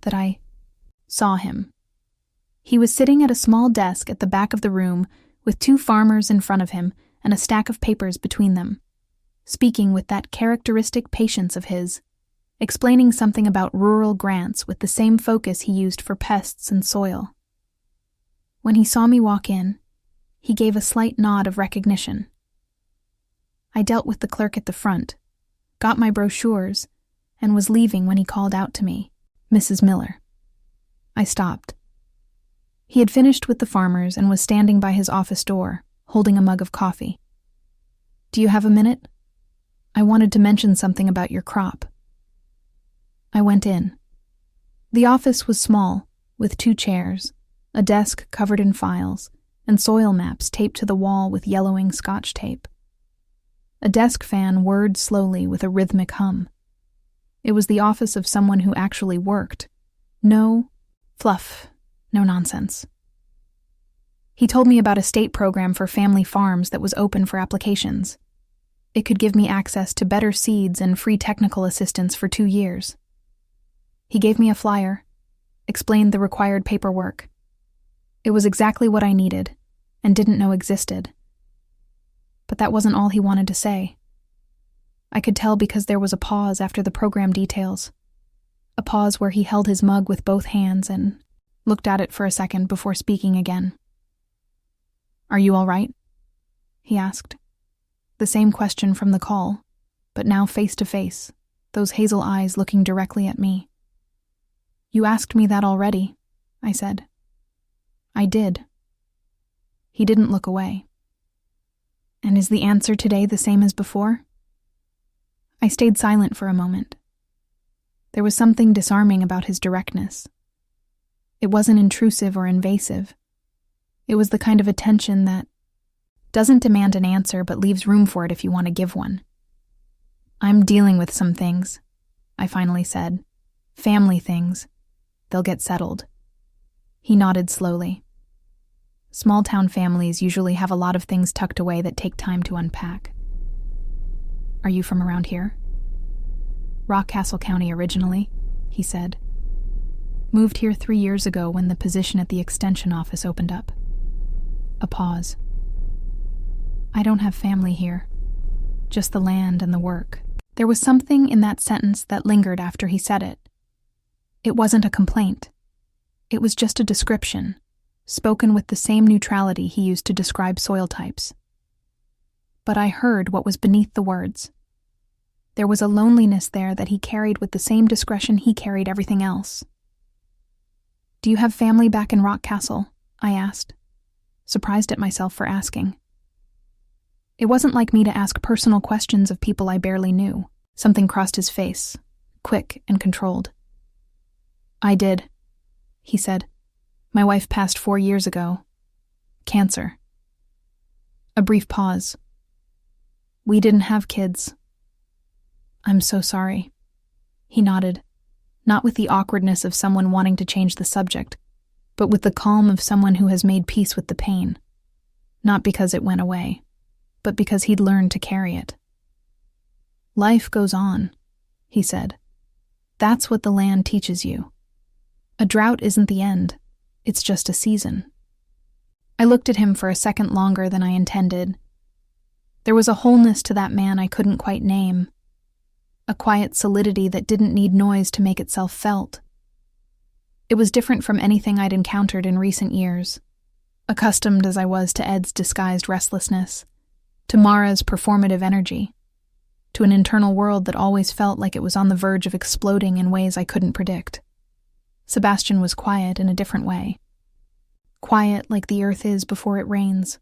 that I saw him. He was sitting at a small desk at the back of the room with 2 farmers in front of him and a stack of papers between them, speaking with that characteristic patience of his, explaining something about rural grants with the same focus he used for pests and soil. When he saw me walk in, he gave a slight nod of recognition. I dealt with the clerk at the front, got my brochures, and was leaving when he called out to me, "Mrs. Miller." I stopped, He had finished with the farmers and was standing by his office door, holding a mug of coffee. "Do you have a minute? I wanted to mention something about your crop." I went in. The office was small, with 2 chairs, a desk covered in files, and soil maps taped to the wall with yellowing Scotch tape. A desk fan whirred slowly with a rhythmic hum. It was the office of someone who actually worked. No fluff, no nonsense. He told me about a state program for family farms that was open for applications. It could give me access to better seeds and free technical assistance for 2 years. He gave me a flyer, explained the required paperwork. It was exactly what I needed, and didn't know existed. But that wasn't all he wanted to say. I could tell because there was a pause after the program details. A pause where he held his mug with both hands and looked at it for a second before speaking again. "Are you all right?" he asked. The same question from the call, but now face to face, those hazel eyes looking directly at me. "You asked me that already," I said. "I did." He didn't look away. "And is the answer today the same as before?" I stayed silent for a moment. There was something disarming about his directness. It wasn't intrusive or invasive. It was the kind of attention that doesn't demand an answer but leaves room for it if you want to give one. "I'm dealing with some things," I finally said. "Family things. They'll get settled." He nodded slowly. Small-town families usually have a lot of things tucked away that take time to unpack. "Are you from around here?" "Rockcastle County originally," he said. "Moved here 3 years ago when the position at the extension office opened up." A pause. "I don't have family here. Just the land and the work." There was something in that sentence that lingered after he said it. It wasn't a complaint. It was just a description, spoken with the same neutrality he used to describe soil types. But I heard what was beneath the words. There was a loneliness there that he carried with the same discretion he carried everything else. "Do you have family back in Rockcastle?" I asked, surprised at myself for asking. It wasn't like me to ask personal questions of people I barely knew. Something crossed his face, quick and controlled. "I did," he said. "My wife passed 4 years ago. Cancer." A brief pause. "We didn't have kids." "I'm so sorry." He nodded, not with the awkwardness of someone wanting to change the subject, but with the calm of someone who has made peace with the pain. Not because it went away, but because he'd learned to carry it. "Life goes on," he said. "That's what the land teaches you. A drought isn't the end, it's just a season." I looked at him for a second longer than I intended. There was a wholeness to that man I couldn't quite name, a quiet solidity that didn't need noise to make itself felt. It was different from anything I'd encountered in recent years, accustomed as I was to Ed's disguised restlessness, to Mara's performative energy, to an internal world that always felt like it was on the verge of exploding in ways I couldn't predict. Sebastian was quiet in a different way. Quiet like the earth is before it rains,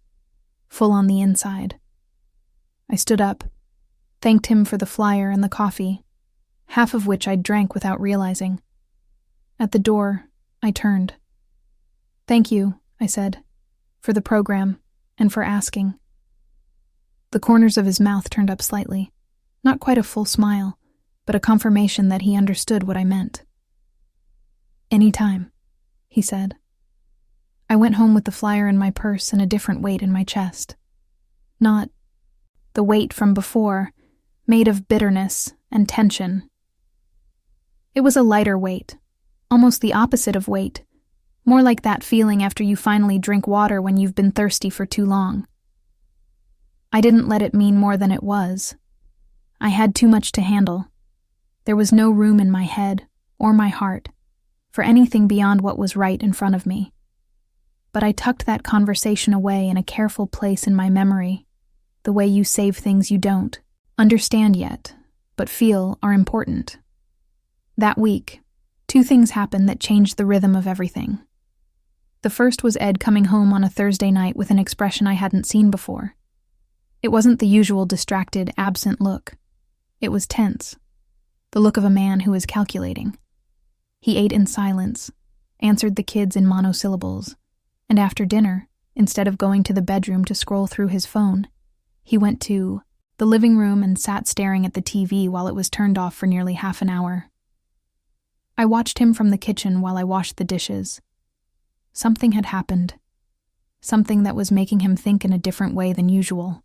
full on the inside. I stood up, thanked him for the flyer and the coffee, half of which I'd drank without realizing. At the door, I turned. "Thank you," I said, "for the program and for asking." The corners of his mouth turned up slightly, not quite a full smile, but a confirmation that he understood what I meant. "Any time," he said. I went home with the flyer in my purse and a different weight in my chest. Not the weight from before, made of bitterness and tension. It was a lighter weight, almost the opposite of weight, more like that feeling after you finally drink water when you've been thirsty for too long. I didn't let it mean more than it was. I had too much to handle. There was no room in my head, or my heart, for anything beyond what was right in front of me. But I tucked that conversation away in a careful place in my memory, the way you save things you don't understand yet, but feel are important. That week, 2 things happened that changed the rhythm of everything. The first was Ed coming home on a Thursday night with an expression I hadn't seen before. It wasn't the usual distracted, absent look. It was tense, the look of a man who is calculating. He ate in silence, answered the kids in monosyllables, and after dinner, instead of going to the bedroom to scroll through his phone, he went to the living room and sat staring at the TV while it was turned off for nearly half an hour. I watched him from the kitchen while I washed the dishes. Something had happened. Something that was making him think in a different way than usual.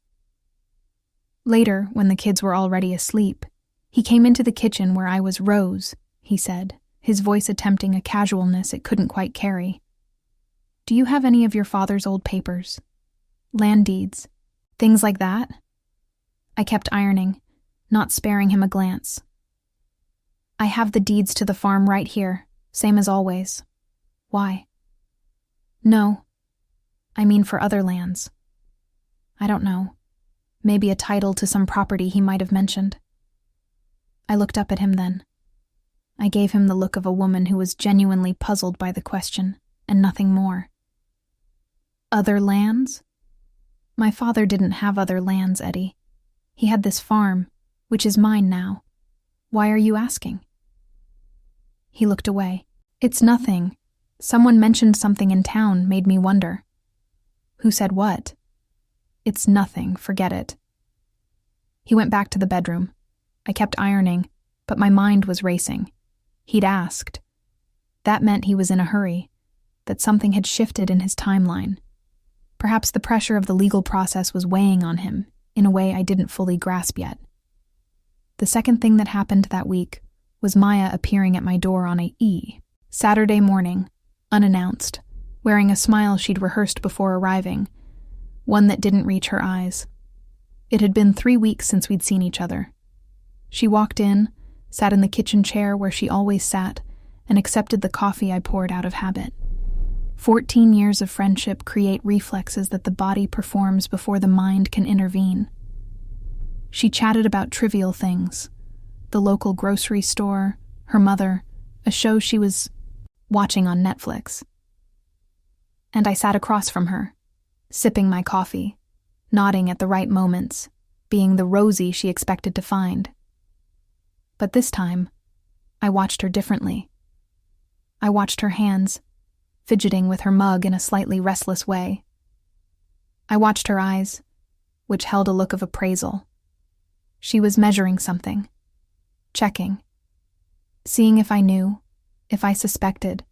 Later, when the kids were already asleep, he came into the kitchen where I was Rose, he said, his voice attempting a casualness it couldn't quite carry. Do you have any of your father's old papers? Land deeds? Things like that? I kept ironing, not sparing him a glance. I have the deeds to the farm right here, same as always. Why? No. I mean for other lands. I don't know. Maybe a title to some property he might have mentioned. I looked up at him then. I gave him the look of a woman who was genuinely puzzled by the question, and nothing more. Other lands? My father didn't have other lands, Eddie. He had this farm, which is mine now. Why are you asking? He looked away. It's nothing. Someone mentioned something in town, made me wonder. Who said what? It's nothing, forget it. He went back to the bedroom. I kept ironing, but my mind was racing. He'd asked. That meant he was in a hurry, that something had shifted in his timeline. Perhaps the pressure of the legal process was weighing on him in a way I didn't fully grasp yet. The second thing that happened that week was Maya appearing at my door on Saturday morning, unannounced, wearing a smile she'd rehearsed before arriving, one that didn't reach her eyes. It had been 3 weeks since we'd seen each other. She walked in, sat in the kitchen chair where she always sat, and accepted the coffee I poured out of habit. 14 years of friendship create reflexes that the body performs before the mind can intervene. She chatted about trivial things, the local grocery store, her mother, a show she was watching on Netflix. And I sat across from her, sipping my coffee, nodding at the right moments, being the Rosie she expected to find. But this time, I watched her differently. I watched her hands, fidgeting with her mug in a slightly restless way. I watched her eyes, which held a look of appraisal. She was measuring something, checking, seeing if I knew, if I suspected,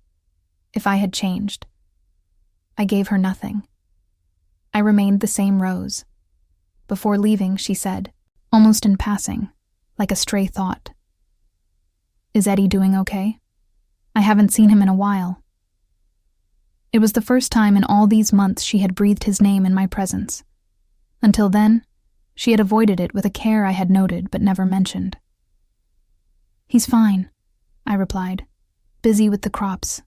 if I had changed. I gave her nothing. I remained the same Rose. Before leaving, she said, almost in passing, like a stray thought, "Is Eddie doing okay? I haven't seen him in a while." It was the first time in all these months she had breathed his name in my presence. Until then, she had avoided it with a care I had noted but never mentioned. "He's fine," I replied, busy with the crops.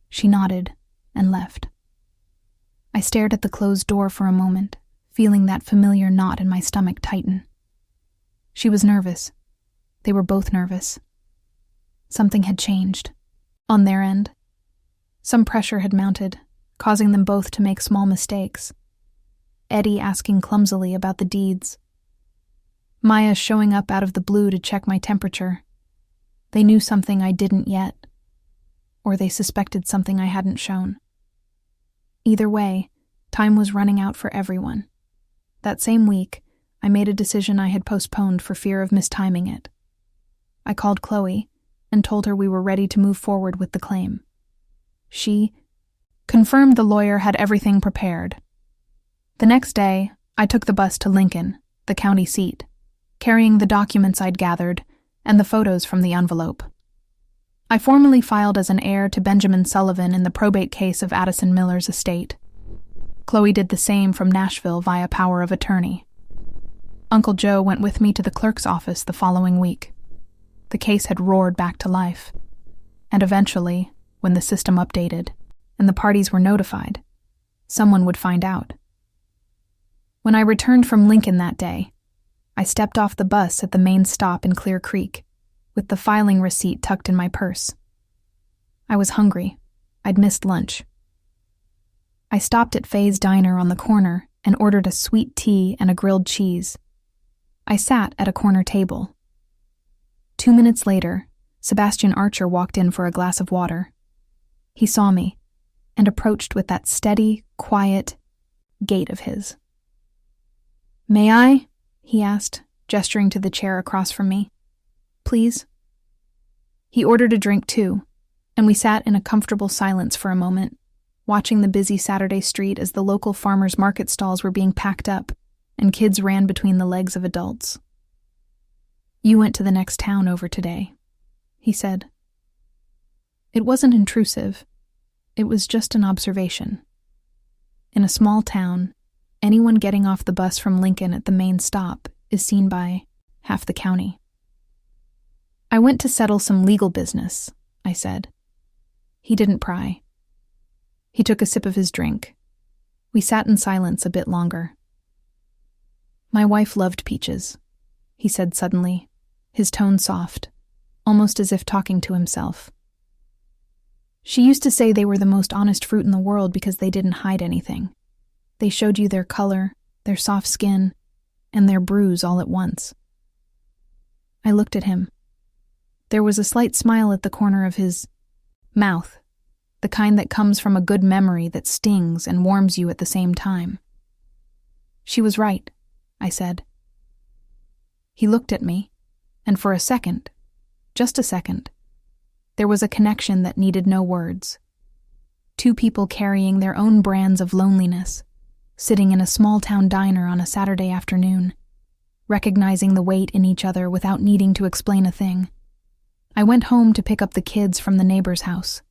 She nodded and left. I stared at the closed door for a moment, feeling that familiar knot in my stomach tighten. She was nervous. They were both nervous. Something had changed. On their end. Some pressure had mounted, causing them both to make small mistakes. Eddie asking clumsily about the deeds. Maya showing up out of the blue to check my temperature. They knew something I didn't yet. Or they suspected something I hadn't shown. Either way, time was running out for everyone. That same week, I made a decision I had postponed for fear of mistiming it. I called Chloe and told her we were ready to move forward with the claim. She confirmed the lawyer had everything prepared. The next day, I took the bus to Lincoln, the county seat, carrying the documents I'd gathered and the photos from the envelope. I formally filed as an heir to Benjamin Sullivan in the probate case of Addison Miller's estate. Chloe did the same from Nashville via power of attorney. Uncle Joe went with me to the clerk's office the following week. The case had roared back to life. And eventually, when the system updated and the parties were notified, someone would find out. When I returned from Lincoln that day, I stepped off the bus at the main stop in Clear Creek, with the filing receipt tucked in my purse. I was hungry. I'd missed lunch, I stopped at Faye's Diner on the corner and ordered a sweet tea and a grilled cheese. I sat at a corner table. 2 minutes later, Sebastian Archer walked in for a glass of water. He saw me and approached with that steady, quiet gait of his. "May I?" he asked, gesturing to the chair across from me. "Please?" He ordered a drink too, and we sat in a comfortable silence for a moment, watching the busy Saturday street as the local farmers' market stalls were being packed up and kids ran between the legs of adults. "You went to the next town over today," he said. It wasn't intrusive. It was just an observation. In a small town, anyone getting off the bus from Lincoln at the main stop is seen by half the county. "I went to settle some legal business," I said. He didn't pry. He took a sip of his drink. We sat in silence a bit longer. "My wife loved peaches," he said suddenly, his tone soft, almost as if talking to himself. "She used to say they were the most honest fruit in the world because they didn't hide anything. They showed you their color, their soft skin, and their bruise all at once." I looked at him. There was a slight smile at the corner of his mouth, the kind that comes from a good memory that stings and warms you at the same time. "She was right," I said. He looked at me, and for a second, just a second, there was a connection that needed no words. Two people carrying their own brands of loneliness, sitting in a small-town diner on a Saturday afternoon, recognizing the weight in each other without needing to explain a thing. I went home to pick up the kids from the neighbor's house.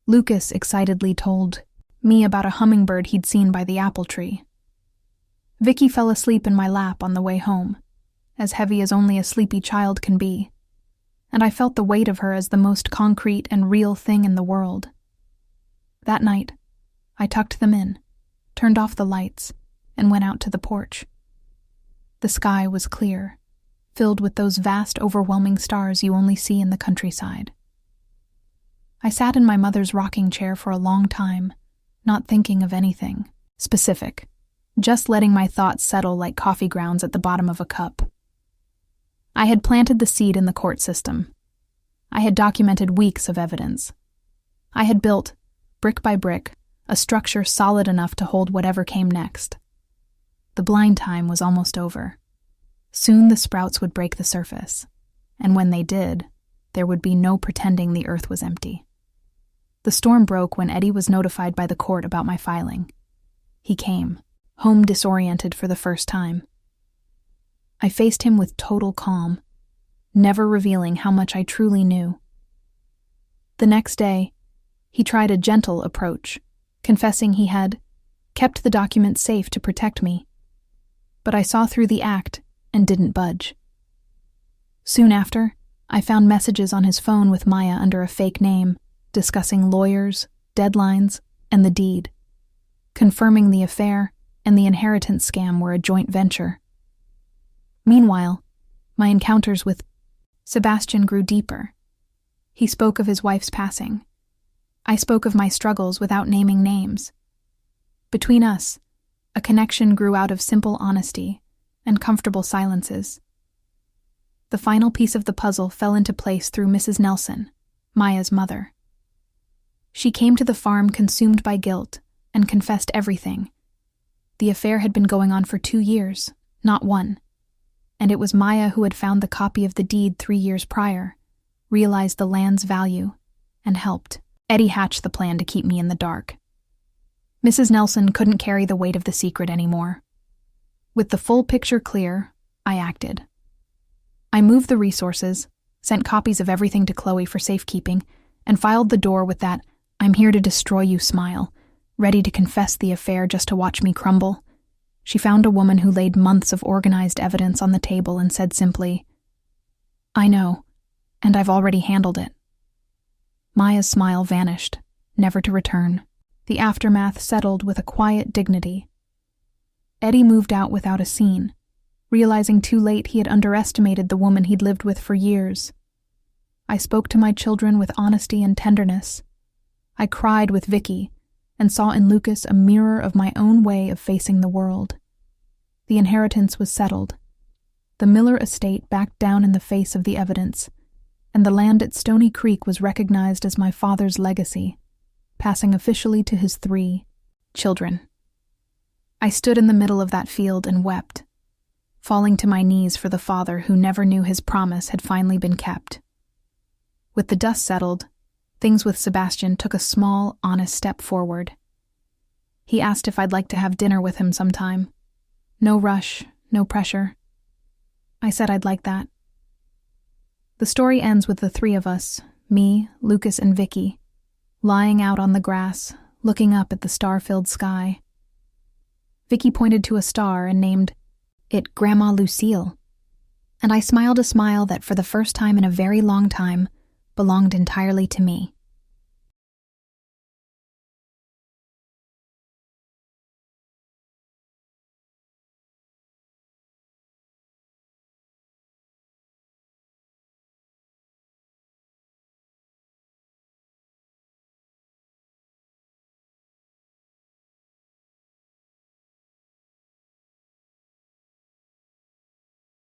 Lucas excitedly told me about a hummingbird he'd seen by the apple tree. Vicky fell asleep in my lap on the way home, as heavy as only a sleepy child can be, and I felt the weight of her as the most concrete and real thing in the world. That night, I tucked them in, turned off the lights, and went out to the porch. The sky was clear, filled with those vast, overwhelming stars you only see in the countryside. I sat in my mother's rocking chair for a long time, not thinking of anything specific, just letting my thoughts settle like coffee grounds at the bottom of a cup. I had planted the seed in the court system. I had documented weeks of evidence. I had built, brick by brick, a structure solid enough to hold whatever came next. The blind time was almost over. Soon the sprouts would break the surface, and when they did, there would be no pretending the earth was empty. The storm broke when Eddie was notified by the court about my filing. He came, home disoriented for the first time. I faced him with total calm, never revealing how much I truly knew. The next day, he tried a gentle approach, confessing he had kept the document safe to protect me. But I saw through the act and didn't budge. Soon after, I found messages on his phone with Maya under a fake name, discussing lawyers, deadlines, and the deed, confirming the affair and the inheritance scam were a joint venture. Meanwhile, my encounters with Sebastian grew deeper. He spoke of his wife's passing. I spoke of my struggles without naming names. Between us, a connection grew out of simple honesty and comfortable silences. The final piece of the puzzle fell into place through Mrs. Nelson, Maya's mother. She came to the farm consumed by guilt and confessed everything. The affair had been going on for 2 years, not 1, and it was Maya who had found the copy of the deed 3 years prior, realized the land's value, and helped Eddie hatch the plan to keep me in the dark. Mrs. Nelson couldn't carry the weight of the secret anymore. With the full picture clear, I acted. I moved the resources, sent copies of everything to Chloe for safekeeping, and filed the door with that "I'm here to destroy you" smile, ready to confess the affair just to watch me crumble. She found a woman who laid months of organized evidence on the table and said simply, "I know, and I've already handled it." Maya's smile vanished, never to return. The aftermath settled with a quiet dignity. Eddie moved out without a scene, realizing too late he had underestimated the woman he'd lived with for years. I spoke to my children with honesty and tenderness. I cried with Vicky, and saw in Lucas a mirror of my own way of facing the world. The inheritance was settled. The Miller estate backed down in the face of the evidence, and the land at Stony Creek was recognized as my father's legacy, passing officially to his 3 children. I stood in the middle of that field and wept, falling to my knees for the father who never knew his promise had finally been kept. With the dust settled, things with Sebastian took a small, honest step forward. He asked if I'd like to have dinner with him sometime. No rush, no pressure. I said I'd like that. The story ends with the 3 of us, me, Lucas, and Vicky, lying out on the grass, looking up at the star-filled sky. Vicky pointed to a star and named it Grandma Lucille, and I smiled a smile that for the first time in a very long time belonged entirely to me.